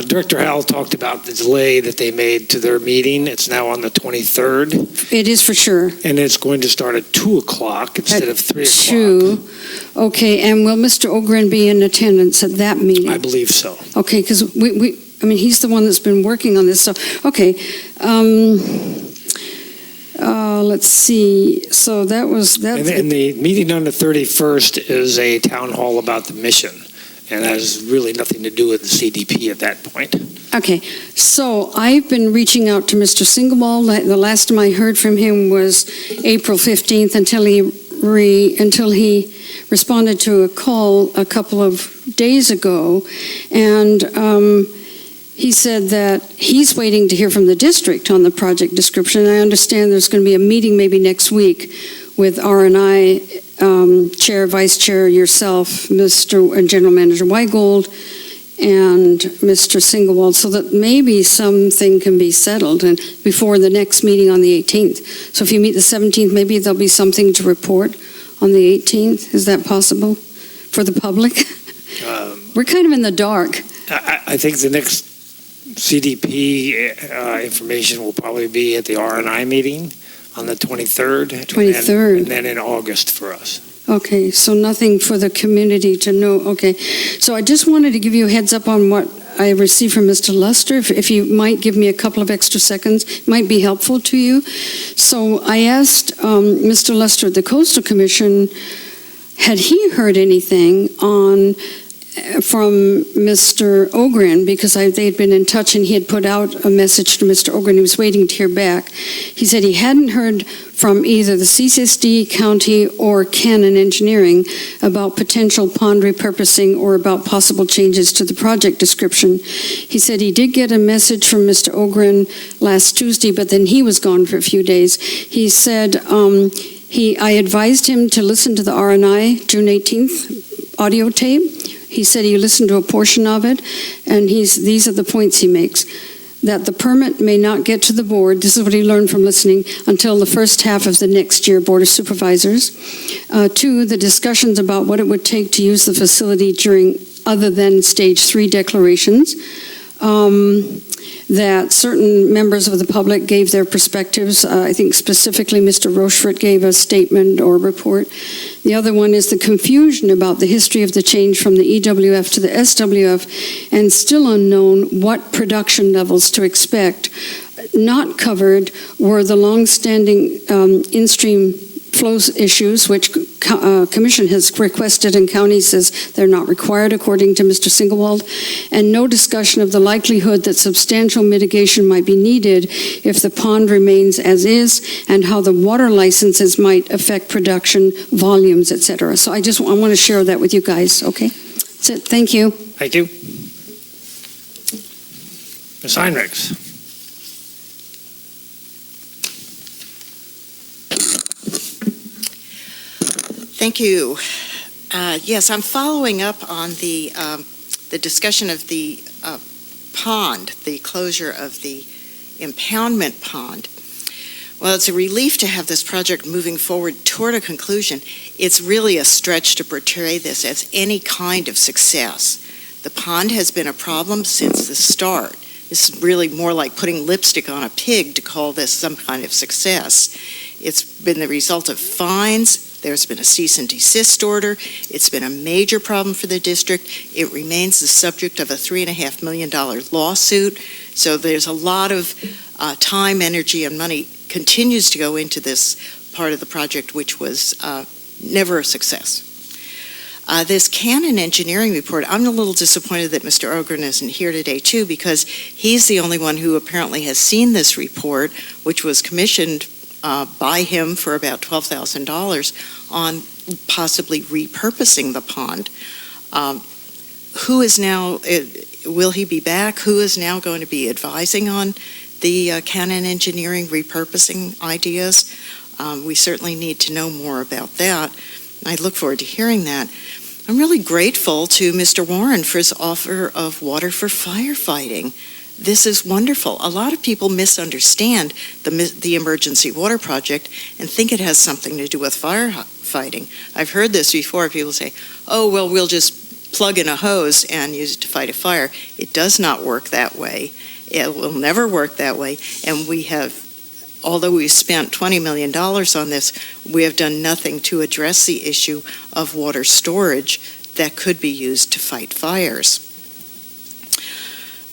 Director Howell talked about the delay that they made to their meeting. It's now on the 23rd.
It is for sure.
And it's going to start at 2 o'clock instead of 3 o'clock.
2. Okay, and will Mr. Ogren be in attendance at that meeting?
I believe so.
Okay, because he's the one that's been working on this, so, okay. Let's see, so that's...
And the meeting on the 31st is a town hall about the mission, and that has really nothing to do with the CDP at that point.
Okay, so I've been reaching out to Mr. Singlebaugh. The last time I heard from him was April 15th until he responded to a call a couple of days ago, and he said that he's waiting to hear from the district on the project description. I understand there's going to be a meeting maybe next week with R&I Chair, Vice Chair, yourself, Mr. General Manager Weigold, and Mr. Singlewald, so that maybe something can be settled and before the next meeting on the 18th. So if you meet the 17th, maybe there'll be something to report on the 18th. Is that possible for the public? We're kind of in the dark.
I think the next CDP information will probably be at the R&I meeting on the 23rd.
23rd.
And then in August for us.
Okay, so nothing for the community to know. Okay, so I just wanted to give you a heads up on what I received from Mr. Luster. If you might give me a couple of extra seconds, it might be helpful to you. So I asked Mr. Luster at the Coastal Commission, had he heard anything from Mr. Ogren, because they'd been in touch and he had put out a message to Mr. Ogren. He was waiting to hear back. He said he hadn't heard from either the CSD County or Cannon Engineering about potential pond repurposing or about possible changes to the project description. He said he did get a message from Mr. Ogren last Tuesday, but then he was gone for a few days. He said I advised him to listen to the R&I June 18th audio tape. He said he listened to a portion of it, and these are the points he makes. That the permit may not get to the board, this is what he learned from listening, until the first half of the next year Board of Supervisors. 2, the discussions about what it would take to use the facility during other than stage 3 declarations. That certain members of the public gave their perspectives. I think specifically Mr. Rochefort gave a statement or report. The other one is the confusion about the history of the change from the EWF to the SWF, and still unknown what production levels to expect. Not covered were the long-standing in-stream flows issues, which Commission has requested and county says they're not required according to Mr. Singlewald, and no discussion of the likelihood that substantial mitigation might be needed if the pond remains as is, and how the water licenses might affect production volumes, etc. So I want to share that with you guys, okay? That's it. Thank you.
Thank you. Ms. Heinrichs.
Thank you. Yes, I'm following up on the discussion of the pond, the closure of the impoundment pond. Well, it's a relief to have this project moving forward toward a conclusion. It's really a stretch to portray this as any kind of success. The pond has been a problem since the start. This is really more like putting lipstick on a pig to call this some kind of success. It's been the result of fines There's been a cease and desist order. It's been a major problem for the district. It remains the subject of a $3.5 million lawsuit. So there's a lot of time, energy, and money continues to go into this part of the project, which was never a success. This Canon engineering report, I'm a little disappointed that Mr. Ogren isn't here today, too, because he's the only one who apparently has seen this report, which was commissioned by him for about $12,000 on possibly repurposing the pond. Who is now, will he be back? Who is now going to be advising on the Canon engineering repurposing ideas? We certainly need to know more about that. I look forward to hearing that. I'm really grateful to Mr. Warren for his offer of water for firefighting. This is wonderful. A lot of people misunderstand the emergency water project and think it has something to do with firefighting. I've heard this before. People say, oh, well, we'll just plug in a hose and use it to fight a fire. It does not work that way. It will never work that way. And we have, although we've spent $20 million on this, we have done nothing to address the issue of water storage that could be used to fight fires.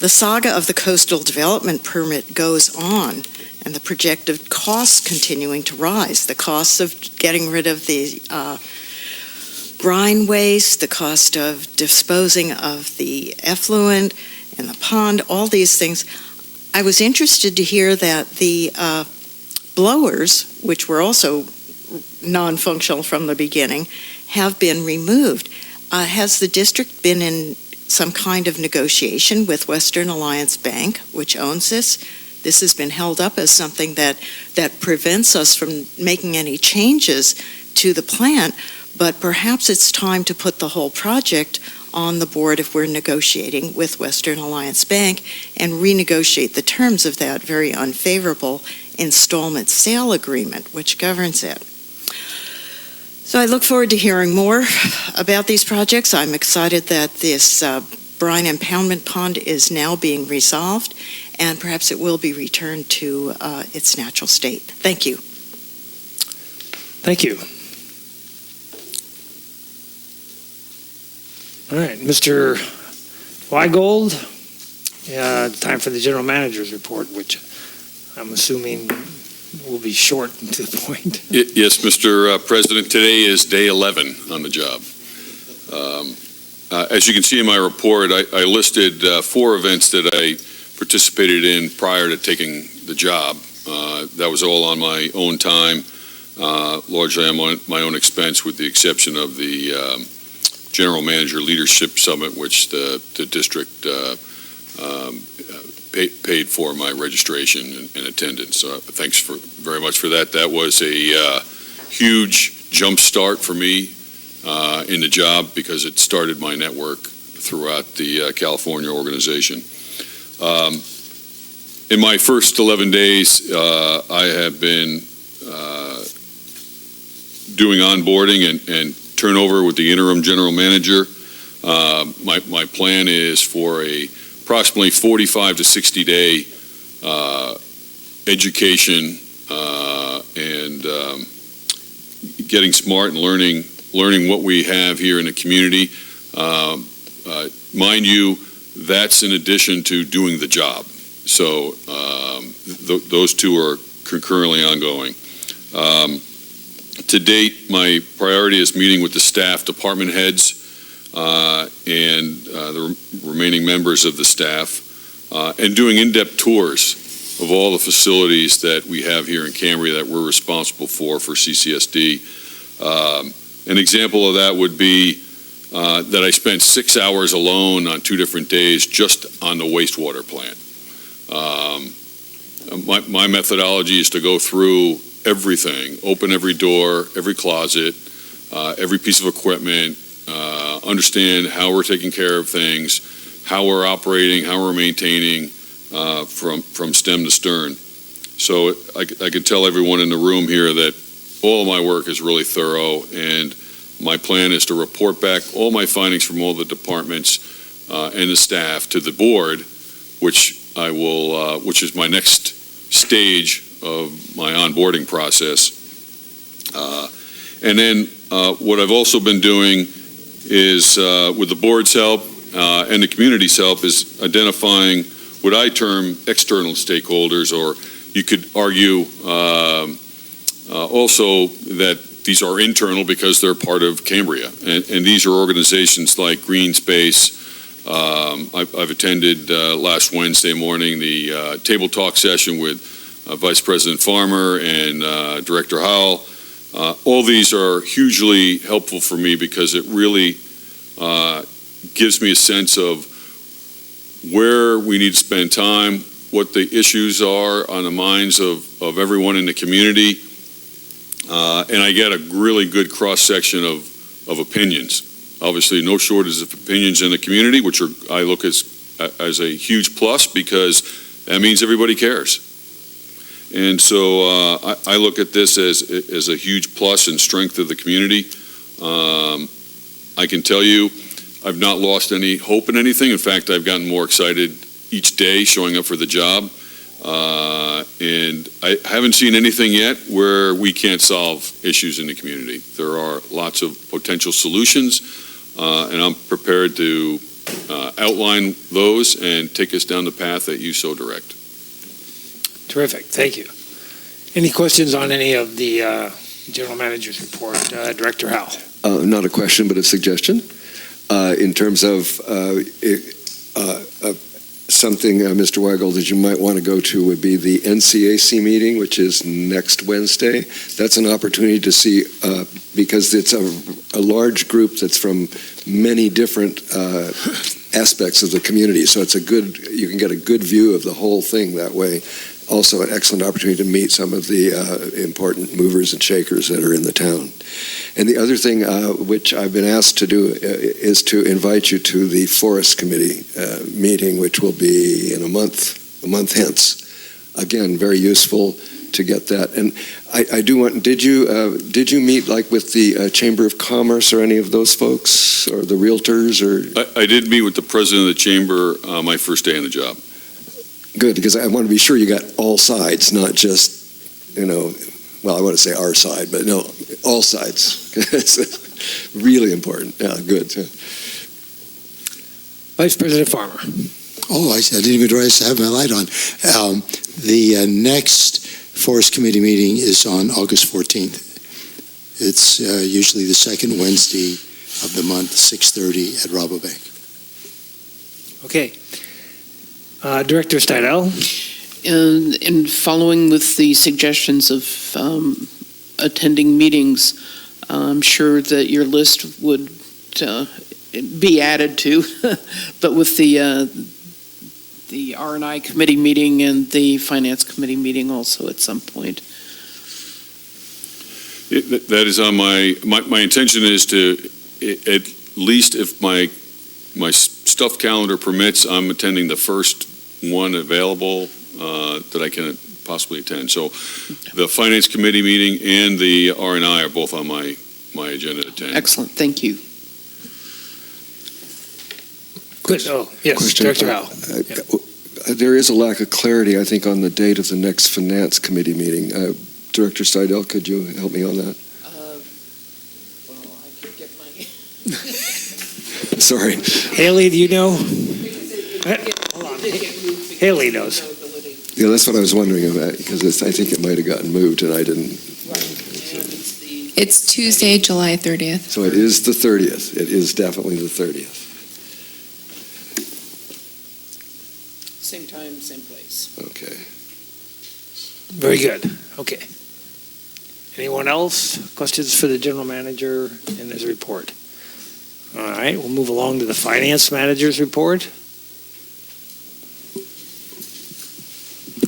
The saga of the coastal development permit goes on, and the projected costs continuing to rise. The costs of getting rid of the brine waste, the cost of disposing of the effluent and the pond, all these things. I was interested to hear that the blowers, which were also non-functional from the beginning, have been removed. Has the district been in some kind of negotiation with Western Alliance Bank, which owns this? This has been held up as something that prevents us from making any changes to the plant, but perhaps it's time to put the whole project on the board if we're negotiating with Western Alliance Bank and renegotiate the terms of that very unfavorable installment sale agreement which governs it. So I look forward to hearing more about these projects. I'm excited that this brine impoundment pond is now being resolved, and perhaps it will be returned to its natural state. Thank you.
Thank you. All right, Mr. Weigold, time for the general manager's report, which I'm assuming will be short and to the point.
Yes, Mr. President, today is day 11 on the job. As you can see in my report, I listed 4 events that I participated in prior to taking the job. That was all on my own time, largely on my own expense, with the exception of the General Manager Leadership Summit, which the district paid for my registration and attendance. So thanks very much for that. That was a huge jump start for me in the job because it started my network throughout the California organization. In my first 11 days, I have been doing onboarding and turnover with the interim general manager. My plan is for approximately 45 to 60 day education and getting smart and learning what we have here in the community. Mind you, that's in addition to doing the job. So those two are concurrently ongoing. To date, my priority is meeting with the staff, department heads, and the remaining members of the staff, and doing in-depth tours of all the facilities that we have here in Cambria that we're responsible for CCSD. An example of that would be that I spent 6 hours alone on 2 different days just on the wastewater plant. My methodology is to go through everything, open every door, every closet, every piece of equipment, understand how we're taking care of things, how we're operating, how we're maintaining from stem to stern. So I can tell everyone in the room here that all of my work is really thorough, and my plan is to report back all my findings from all the departments and the staff to the board, which is my next stage of my onboarding process. And then what I've also been doing is, with the board's help and the community's help, is identifying what I term external stakeholders, or you could argue also that these are internal because they're part of Cambria. And these are organizations like Green Space. I've attended last Wednesday morning the table talk session with Vice President Farmer and Director Howell. All these are hugely helpful for me because it really gives me a sense of where we need to spend time, what the issues are on the minds of everyone in the community, and I get a really good cross-section of opinions. Obviously, no shortage of opinions in the community, which I look as a huge plus because that means everybody cares. And so I look at this as a huge plus and strength of the community. I can tell you, I've not lost any hope in anything. In fact, I've gotten more excited each day showing up for the job. And I haven't seen anything yet where we can't solve issues in the community. There are lots of potential solutions, and I'm prepared to outline those and take us down the path that you so direct.
Terrific, thank you. Any questions on any of the general manager's report? Director Howell.
Not a question, but a suggestion. In terms of something, Mr. Weigel, that you might want to go to would be the NCAC meeting, which is next Wednesday. That's an opportunity to see, because it's a large group that's from many different aspects of the community. So it's you can get a good view of the whole thing that way. Also an excellent opportunity to meet some of the important movers and shakers that are in the town. And the other thing which I've been asked to do is to invite you to the Forest Committee meeting, which will be in a month hence. Again, very useful to get that. And I do want, did you meet like with the Chamber of Commerce or any of those folks or the realtors? Or
I did meet with the president of the chamber my first day on the job.
Good, because I want to be sure you got all sides, not just, well, I want to say our side, but no, all sides. It's really important. Yeah, good.
Vice President Farmer.
Oh, I didn't even realize I have my light on. The next Forest Committee meeting is on August 14th. It's usually the second Wednesday of the month, 6:30 at Rabobank.
Okay. Director Steidel.
And following with the suggestions of attending meetings, I'm sure that your list would be added to, but with the R&I committee meeting and the finance committee meeting also at some point.
That is on my intention is to, at least if my stuff calendar permits, I'm attending the first one available that I can possibly attend. So the Finance Committee meeting and the R&I are both on my agenda to attend.
Excellent, thank you.
Oh, yes,
Question.
Director Howell.
There is a lack of clarity, I think, on the date of the next Finance Committee meeting. Director Steidel, could you help me on that?
Well, I could get my...
Sorry.
Haley, do you know? Hold on. Haley knows.
Yeah, that's what I was wondering about, because I think it might have gotten moved and I didn't.
It's Tuesday, July 30th.
So it is the 30th. It is definitely the 30th.
Same time, same place.
Okay.
Very good. Okay. Anyone else? Questions for the general manager in his report? All right, we'll move along to the finance manager's report.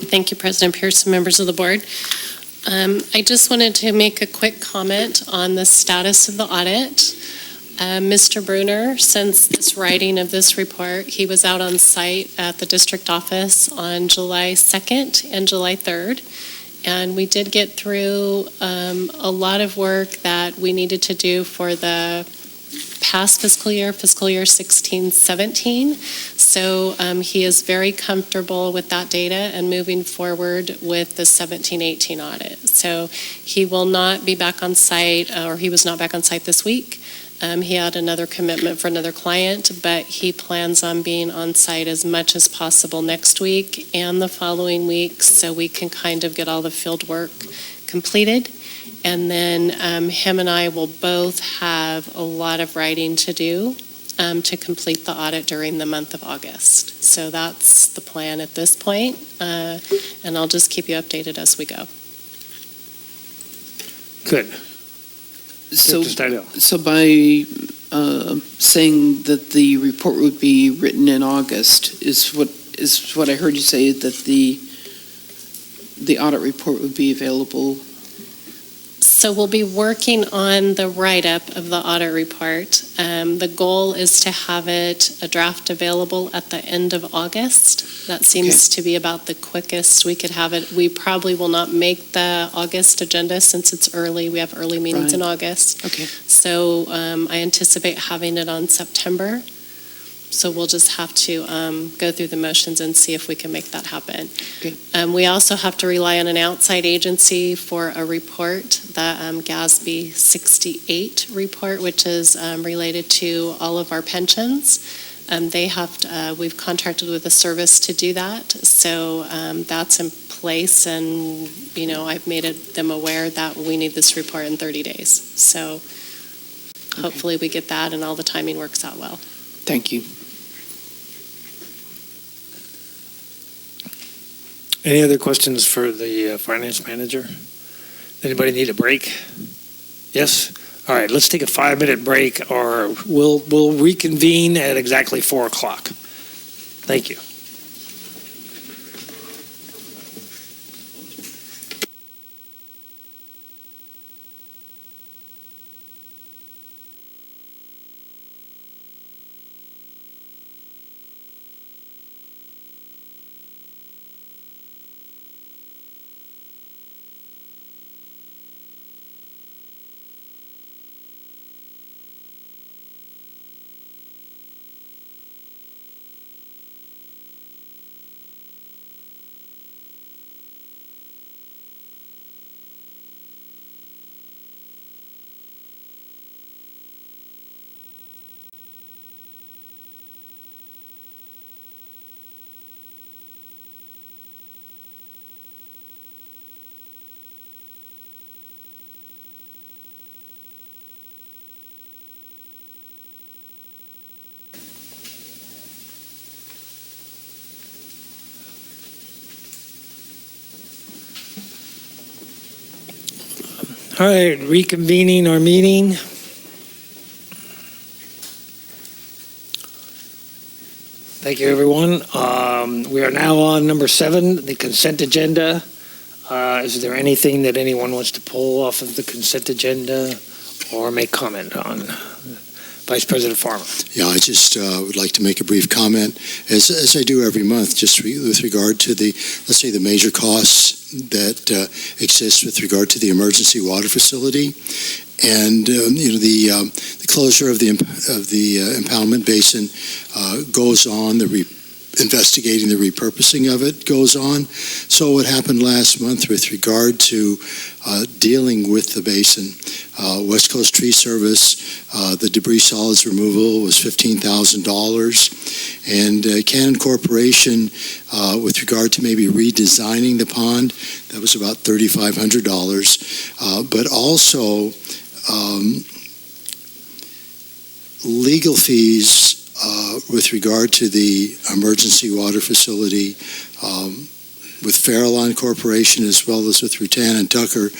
Thank you, President Pearson, members of the board. I just wanted to make a quick comment on the status of the audit. Mr. Bruner, since this writing of this report, he was out on site at the district office on July 2nd and July 3rd. And we did get through a lot of work that we needed to do for the past fiscal year 16-17. So he is very comfortable with that data and moving forward with the 17-18 audit. So he will not be back on site, or he was not back on site this week. He had another commitment for another client, but he plans on being on site as much as possible next week and the following weeks, so we can kind of get all the field work completed. And then him and I will both have a lot of writing to do to complete the audit during the month of August. So that's the plan at this point, and I'll just keep you updated as we go.
Good.
So by saying that the report would be written in August is what I heard you say, that the audit report would be available.
So we'll be working on the write-up of the audit report. The goal is to have a draft available at the end of August. That seems to be about the quickest we could have it. We probably will not make the August agenda since it's early. We have early meetings in August.
Okay.
So I anticipate having it on September. So we'll just have to go through the motions and see if we can make that happen.
Okay.
We also have to rely on an outside agency for a report, the GASB 68 report, which is related to all of our pensions. We've contracted with a service to do that. So that's in place, and I've made them aware that we need this report in 30 days. So hopefully we get that and all the timing works out well.
Thank you.
Any other questions for the finance manager? Anybody need a break? Yes? All right, let's take a 5-minute break, or we'll reconvene at exactly 4 o'clock. Thank you. All right, reconvening our meeting. Thank you, everyone. We are now on number 7, the consent agenda. Is there anything that anyone wants to pull off of the consent agenda or make comment on? Vice President Farmer.
Yeah, I just would like to make a brief comment, as I do every month, just with regard to let's say the major costs that exist with regard to the emergency water facility, and the closure of the impoundment basin goes on. Investigating the repurposing of it goes on. So what happened last month with regard to dealing with the basin, West Coast Tree Service, the debris solids removal was $15,000, and Cannon Corporation, with regard to maybe redesigning the pond, that was about $3,500, but also legal fees with regard to the emergency water facility with Farallon Corporation, as well as with Rutan and Tucker,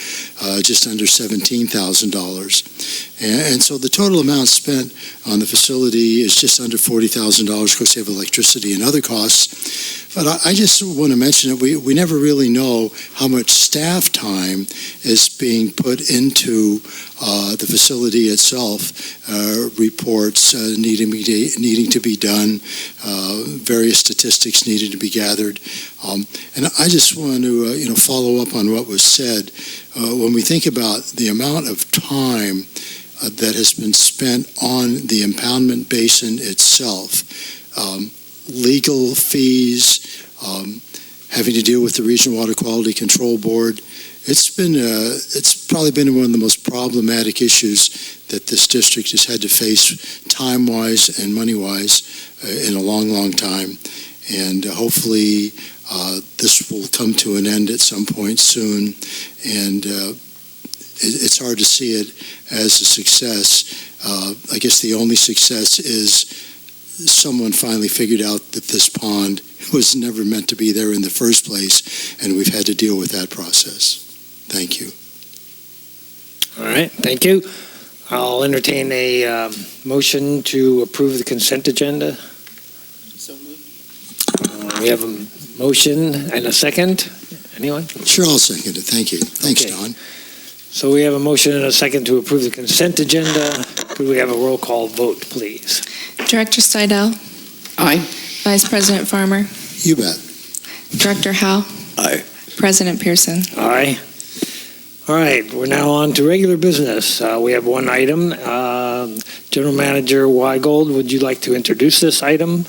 just under $17,000. And so the total amount spent on the facility is just under $40,000. Of course, they have electricity and other costs. But I just want to mention that we never really know how much staff time is being put into the facility itself, reports needing to be done, various statistics needed to be gathered. And I just want to follow up on what was said. When we think about the amount of time that has been spent on the impoundment basin itself, legal fees, having to deal with the Regional Water Quality Control Board. It's probably been one of the most problematic issues that this district has had to face time-wise and money-wise in a long, long time. And hopefully this will come to an end at some point soon. And it's hard to see it as a success. I guess the only success is someone finally figured out that this pond was never meant to be there in the first place, and we've had to deal with that process. Thank you.
All right, thank you. I'll entertain a motion to approve the consent agenda.
So moved.
We have a motion and a second. Anyone?
Sure, I'll second it. Thank you. Thanks,
Okay.
Don.
So we have a motion and a second to approve the consent agenda. Could we have a roll call vote, please?
Director Stidel?
Aye.
Vice President Farmer?
You bet.
Director Howe?
Aye.
President Pearson?
Aye. All right, we're now on to regular business. We have one item. General Manager Weigold, would you like to introduce this item?
I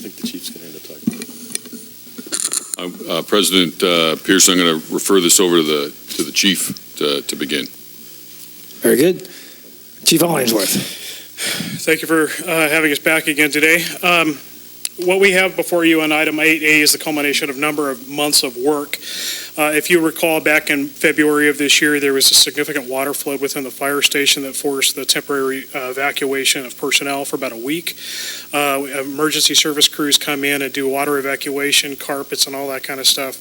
think the chief's going to end up talking about it.
President Pierce, I'm going to refer this over to the chief to begin.
Very good. Chief Hollingsworth.
Thank you for having us back again today. What we have before you on item 8A is the culmination of a number of months of work. If you recall, back in February of this year, there was a significant water flood within the fire station that forced the temporary evacuation of personnel for about a week. Emergency service crews come in and do water evacuation, carpets, and all that kind of stuff.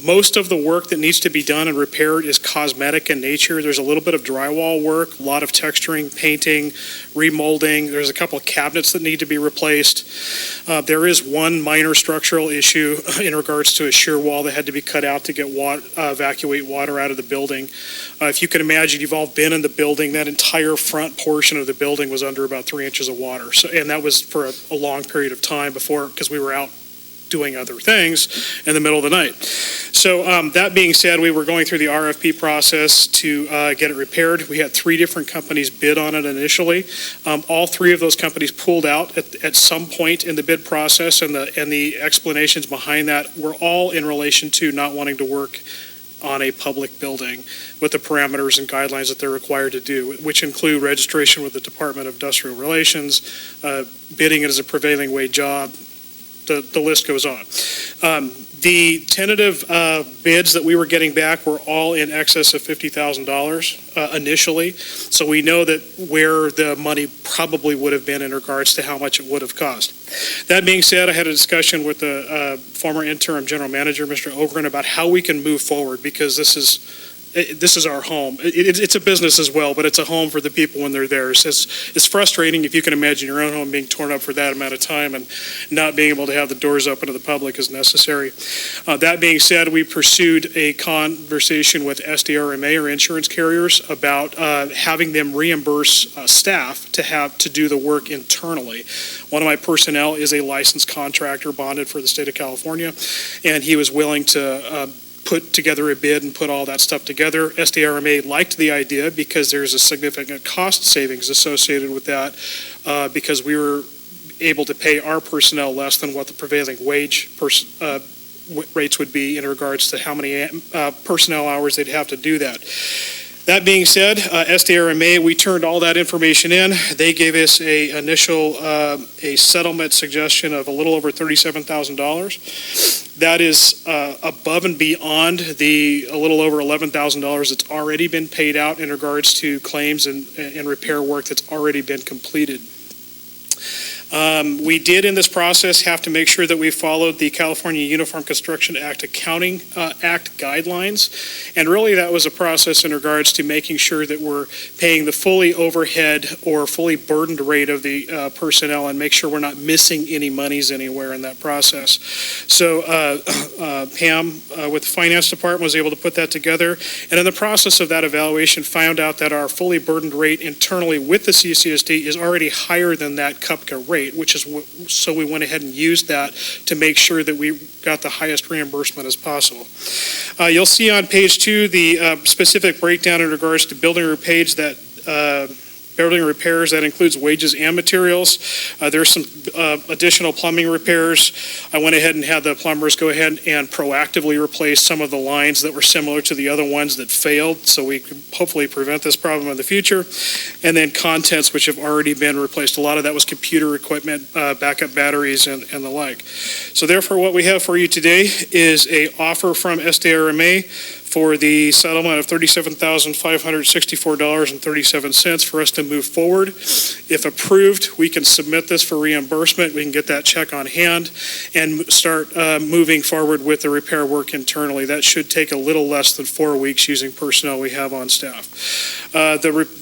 Most of the work that needs to be done and repaired is cosmetic in nature. There's a little bit of drywall work, a lot of texturing, painting, remolding. There's a couple of cabinets that need to be replaced. There is one minor structural issue in regards to a shear wall that had to be cut out to get evacuate water out of the building. If you can imagine, you've all been in the building. That entire front portion of the building was under about 3 inches of water. And that was for a long period of time before, because we were out doing other things in the middle of the night. So that being said, we were going through the RFP process to get it repaired. We had 3 different companies bid on it initially. All 3 of those companies pulled out at some point in the bid process, and the explanations behind that were all in relation to not wanting to work on a public building with the parameters and guidelines that they're required to do, which include registration with the Department of Industrial Relations, bidding it as a prevailing wage job. The list goes on. The tentative bids that we were getting back were all in excess of $50,000 initially. So we know that where the money probably would have been in regards to how much it would have cost. That being said, I had a discussion with the former interim general manager, Mr. Ogren, about how we can move forward, because this is our home. It's a business as well, but it's a home for the people when they're there. It's frustrating if you can imagine your own home being torn up for that amount of time and not being able to have the doors open to the public as necessary. That being said, we pursued a conversation with SDRMA, or insurance carriers, about having them reimburse staff to do the work internally. One of my personnel is a licensed contractor bonded for the state of California, and he was willing to put together a bid and put all that stuff together. SDRMA liked the idea because there's a significant cost savings associated with that, because we were able to pay our personnel less than what the prevailing wage rates would be in regards to how many personnel hours they'd have to do that. That being said, SDRMA, we turned all that information in. They gave us a initial a settlement suggestion of a little over $37,000. That is above and beyond the a little over $11,000 that's already been paid out in regards to claims and repair work that's already been completed. We did in this process have to make sure that we followed the California Uniform Construction Act Accounting Act guidelines, and really that was a process in regards to making sure that we're paying the fully overhead or fully burdened rate of the personnel, and make sure we're not missing any monies anywhere in that process. So Pam with the Finance Department was able to put that together, and in the process of that evaluation found out that our fully burdened rate internally with the CCSD is already higher than that CUPCA rate. rate, so we went ahead and used that to make sure that we got the highest reimbursement as possible. You'll see on page 2 the specific breakdown in regards to building repairs that includes wages and materials. There's some additional plumbing repairs. I went ahead and had the plumbers go ahead and proactively replace some of the lines that were similar to the other ones that failed, so we could hopefully prevent this problem in the future. And then contents which have already been replaced. A lot of that was computer equipment, backup batteries, and the like. So therefore, what we have for you today is a offer from SDRMA for the settlement of $37,564.37 for us to move forward. If approved, we can submit this for reimbursement. We can get that check on hand and start moving forward with the repair work internally. That should take a little less than 4 weeks using personnel we have on staff.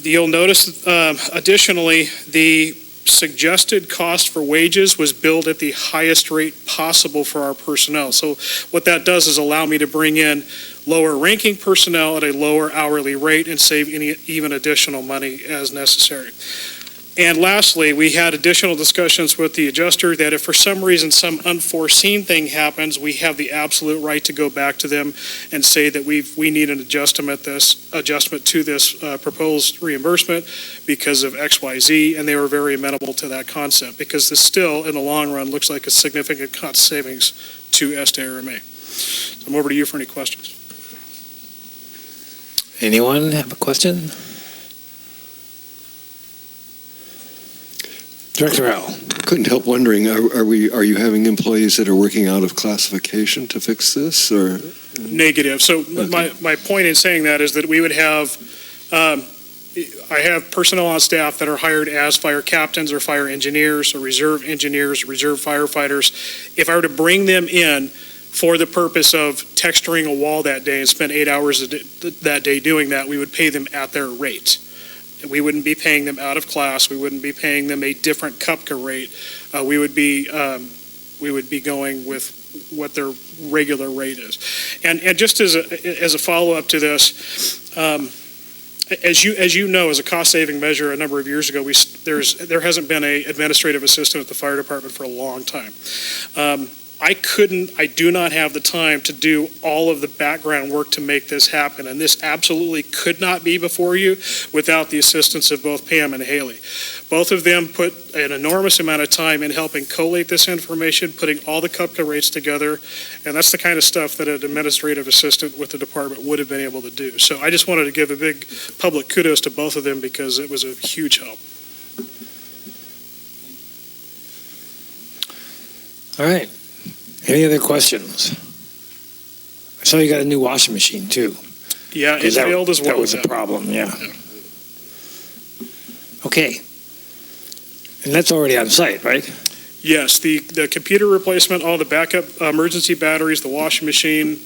You'll notice additionally, the suggested cost for wages was billed at the highest rate possible for our personnel. So what that does is allow me to bring in lower ranking personnel at a lower hourly rate and save even additional money as necessary. And lastly, we had additional discussions with the adjuster that if for some reason some unforeseen thing happens, we have the absolute right to go back to them and say that we need an adjustment to this proposed reimbursement because of XYZ, and they were very amenable to that concept because this still, in the long run, looks like a significant cost savings to SDRMA. So I'm over to you for any questions.
Anyone have a question? Director Al.
Couldn't help wondering, are you having employees that are working out of classification to fix this, or?
Negative. So
Okay.
my point in saying that is that we would have, I have personnel on staff that are hired as fire captains or fire engineers or reserve firefighters. If I were to bring them in for the purpose of texturing a wall that day and spend 8 hours that day doing that, we would pay them at their rate. We wouldn't be paying them out of class. We wouldn't be paying them a different CUPCA rate. We would be going with what their regular rate is. And just as a follow-up to this, as you know, as a cost-saving measure, a number of years ago, there hasn't been an administrative assistant at the fire department for a long time. I do not have the time to do all of the background work to make this happen, and this absolutely could not be before you without the assistance of both Pam and Haley. Both of them put an enormous amount of time in helping collate this information, putting all the CUPCA rates together, and that's the kind of stuff that an administrative assistant with the department would have been able to do. So I just wanted to give a big public kudos to both of them because it was a huge help.
All right. Any other questions? I saw you got a new washing machine, too.
Yeah, it failed as well.
That was a problem, yeah. Okay. And that's already on site, right?
Yes, the computer replacement, all the backup emergency batteries, the washing machine,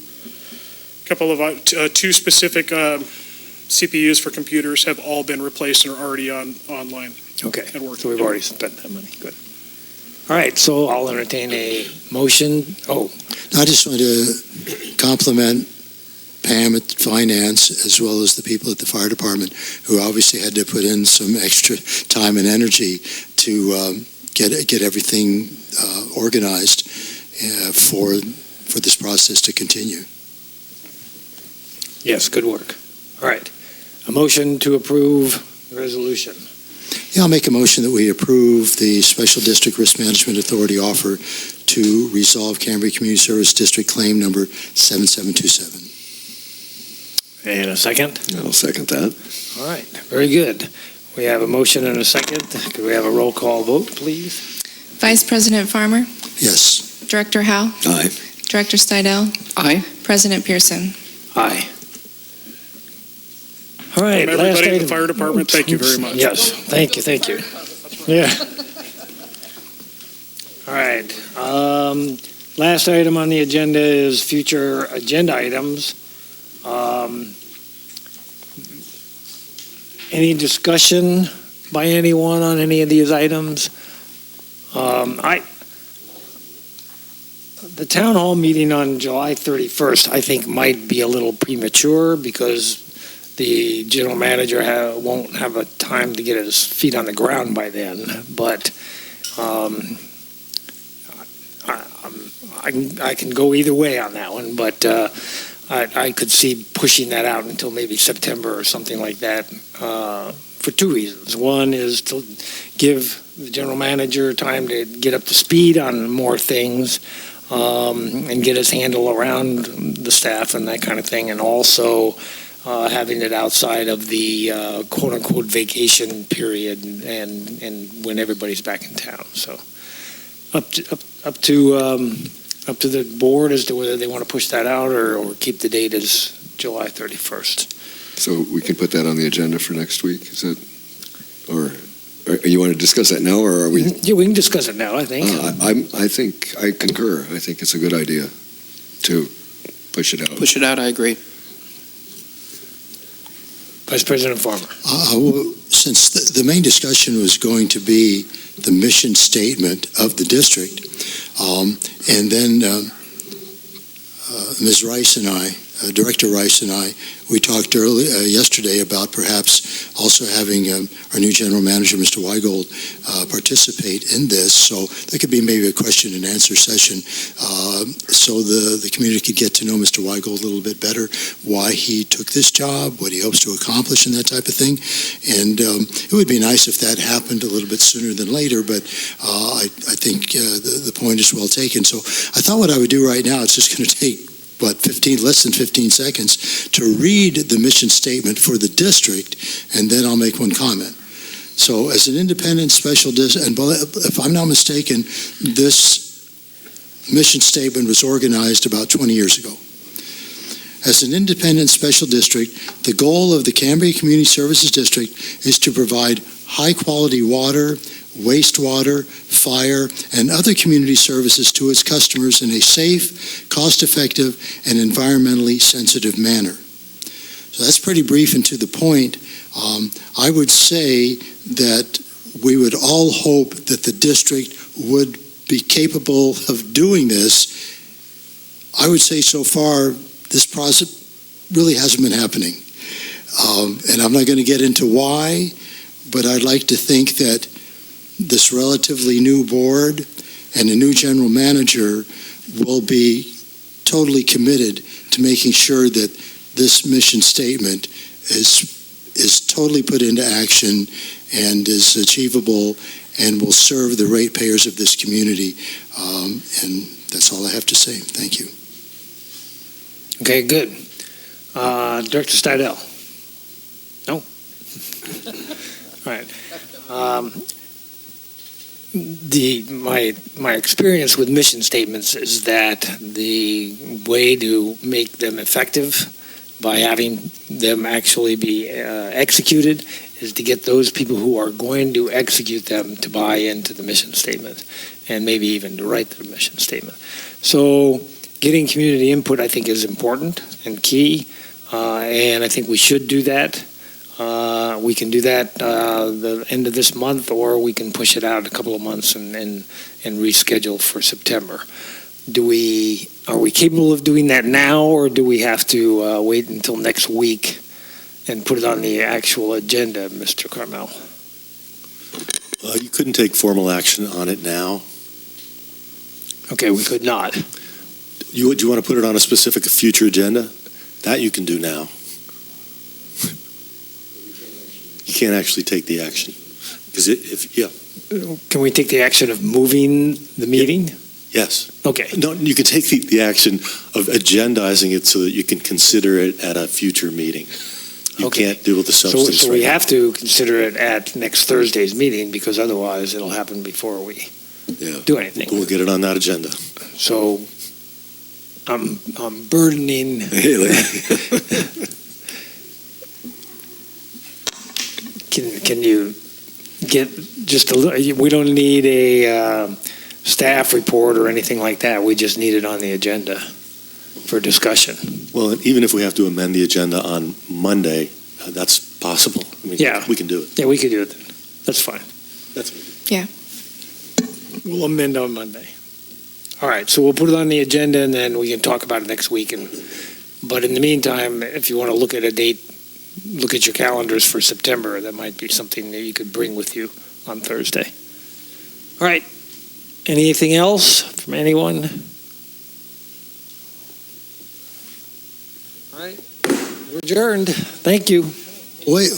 a couple of two specific CPUs for computers have all been replaced and are already online.
Okay,
and working.
so we've already spent that money. Good. All right, so I'll entertain a motion. Oh,
I just want to compliment Pam at Finance, as well as the people at the fire department, who obviously had to put in some extra time and energy to get everything organized for this process to continue.
yes, good work. All right, a motion to approve the resolution.
Yeah, I'll make a motion that we approve the Special District Risk Management Authority offer to resolve Cambria Community Service District claim number 7727.
And a second?
I'll second that.
All right, very good. We have a motion and a second. Could we have a roll call vote, please?
Vice President Farmer,
Yes.
Director Howe,
Aye.
Director Stidel,
Aye.
President Pearson.
Aye. All right,
From
last
everybody in the
item.
fire department, thank you very much.
Yes, thank you. Yeah. All right. Last item on the agenda is future agenda items. Any discussion by anyone on any of these items? The town hall meeting on July 31st, I think, might be a little premature because the general manager won't have a time to get his feet on the ground by then. But I can go either way on that one, but I could see pushing that out until maybe September or something like that for two reasons. One is to give the general manager time to get up to speed on more things and get his handle around the staff and that kind of thing, and also having it outside of the quote-unquote vacation period and when everybody's back in town. So up to the board as to whether they want to push that out or keep the date as July 31st.
So we can put that on the agenda for next week, is it? Or you want to discuss that now, or are we?
Yeah, we can discuss it now, I think.
I think I concur. I think it's a good idea to push it out.
Push it out, I agree.
Vice President Farmer.
Well, since the main discussion was going to be the mission statement of the district, and then Ms. Rice and I, Director Rice and I, we talked yesterday about perhaps also having our new general manager, Mr. Weigold, participate in this. So there could be maybe a question and answer session so the community could get to know Mr. Weigold a little bit better, why he took this job, what he hopes to accomplish, and that type of thing. And it would be nice if that happened a little bit sooner than later, but I think the point is well taken. So I thought what I would do right now, it's just going to take less than 15 seconds to read the mission statement for the district, and then I'll make one comment. So as an independent special district, and if I'm not mistaken, this mission statement was organized about 20 years ago. As an independent special district, the goal of the Cambria Community Services District is to provide high-quality water, wastewater, fire, and other community services to its customers in a safe, cost-effective, and environmentally sensitive manner. So that's pretty brief and to the point. I would say that we would all hope that the district would be capable of doing this. I would say so far, this process really hasn't been happening. And I'm not going to get into why, but I'd like to think that this relatively new board and a new general manager will be totally committed to making sure that this mission statement is totally put into action and is achievable and will serve the ratepayers of this community. And that's all I have to say. Thank you.
Okay, good. Director Stidel? No? All right. My experience with mission statements is that the way to make them effective by having them actually be executed is to get those people who are going to execute them to buy into the mission statement and maybe even to write the mission statement. So getting community input, I think, is important and key, and I think we should do that. We can do that the end of this month, or we can push it out a couple of months and reschedule for September. Are we capable of doing that now, or do we have to wait until next week and put it on the actual agenda, Mr. Carmel?
You couldn't take formal action on it now.
Okay, we could not.
Do you want to put it on a specific future agenda? That you can do now. You can't actually take the action.
Can we take the action of moving the meeting?
Yes.
Okay.
No, you can take the action of agendizing it so that you can consider it at a future meeting. You can't deal with the substance.
So we have to consider it at next Thursday's meeting, because otherwise it'll happen before we do anything.
We'll get it on that agenda.
So I'm burdening. Can you get just a little? We don't need a staff report or anything like that. We just need it on the agenda for discussion.
Well, even if we have to amend the agenda on Monday, that's possible. I mean,
yeah,
we can do it.
Yeah, we can do it. That's fine.
Yeah.
We'll amend on Monday. All right, so we'll put it on the agenda, and then we can talk about it next week. But in the meantime, if you want to look at a date, look at your calendars for September. That might be something that you could bring with you on Thursday. All right. Anything else from anyone? All right. We're adjourned. Thank you.
Wait,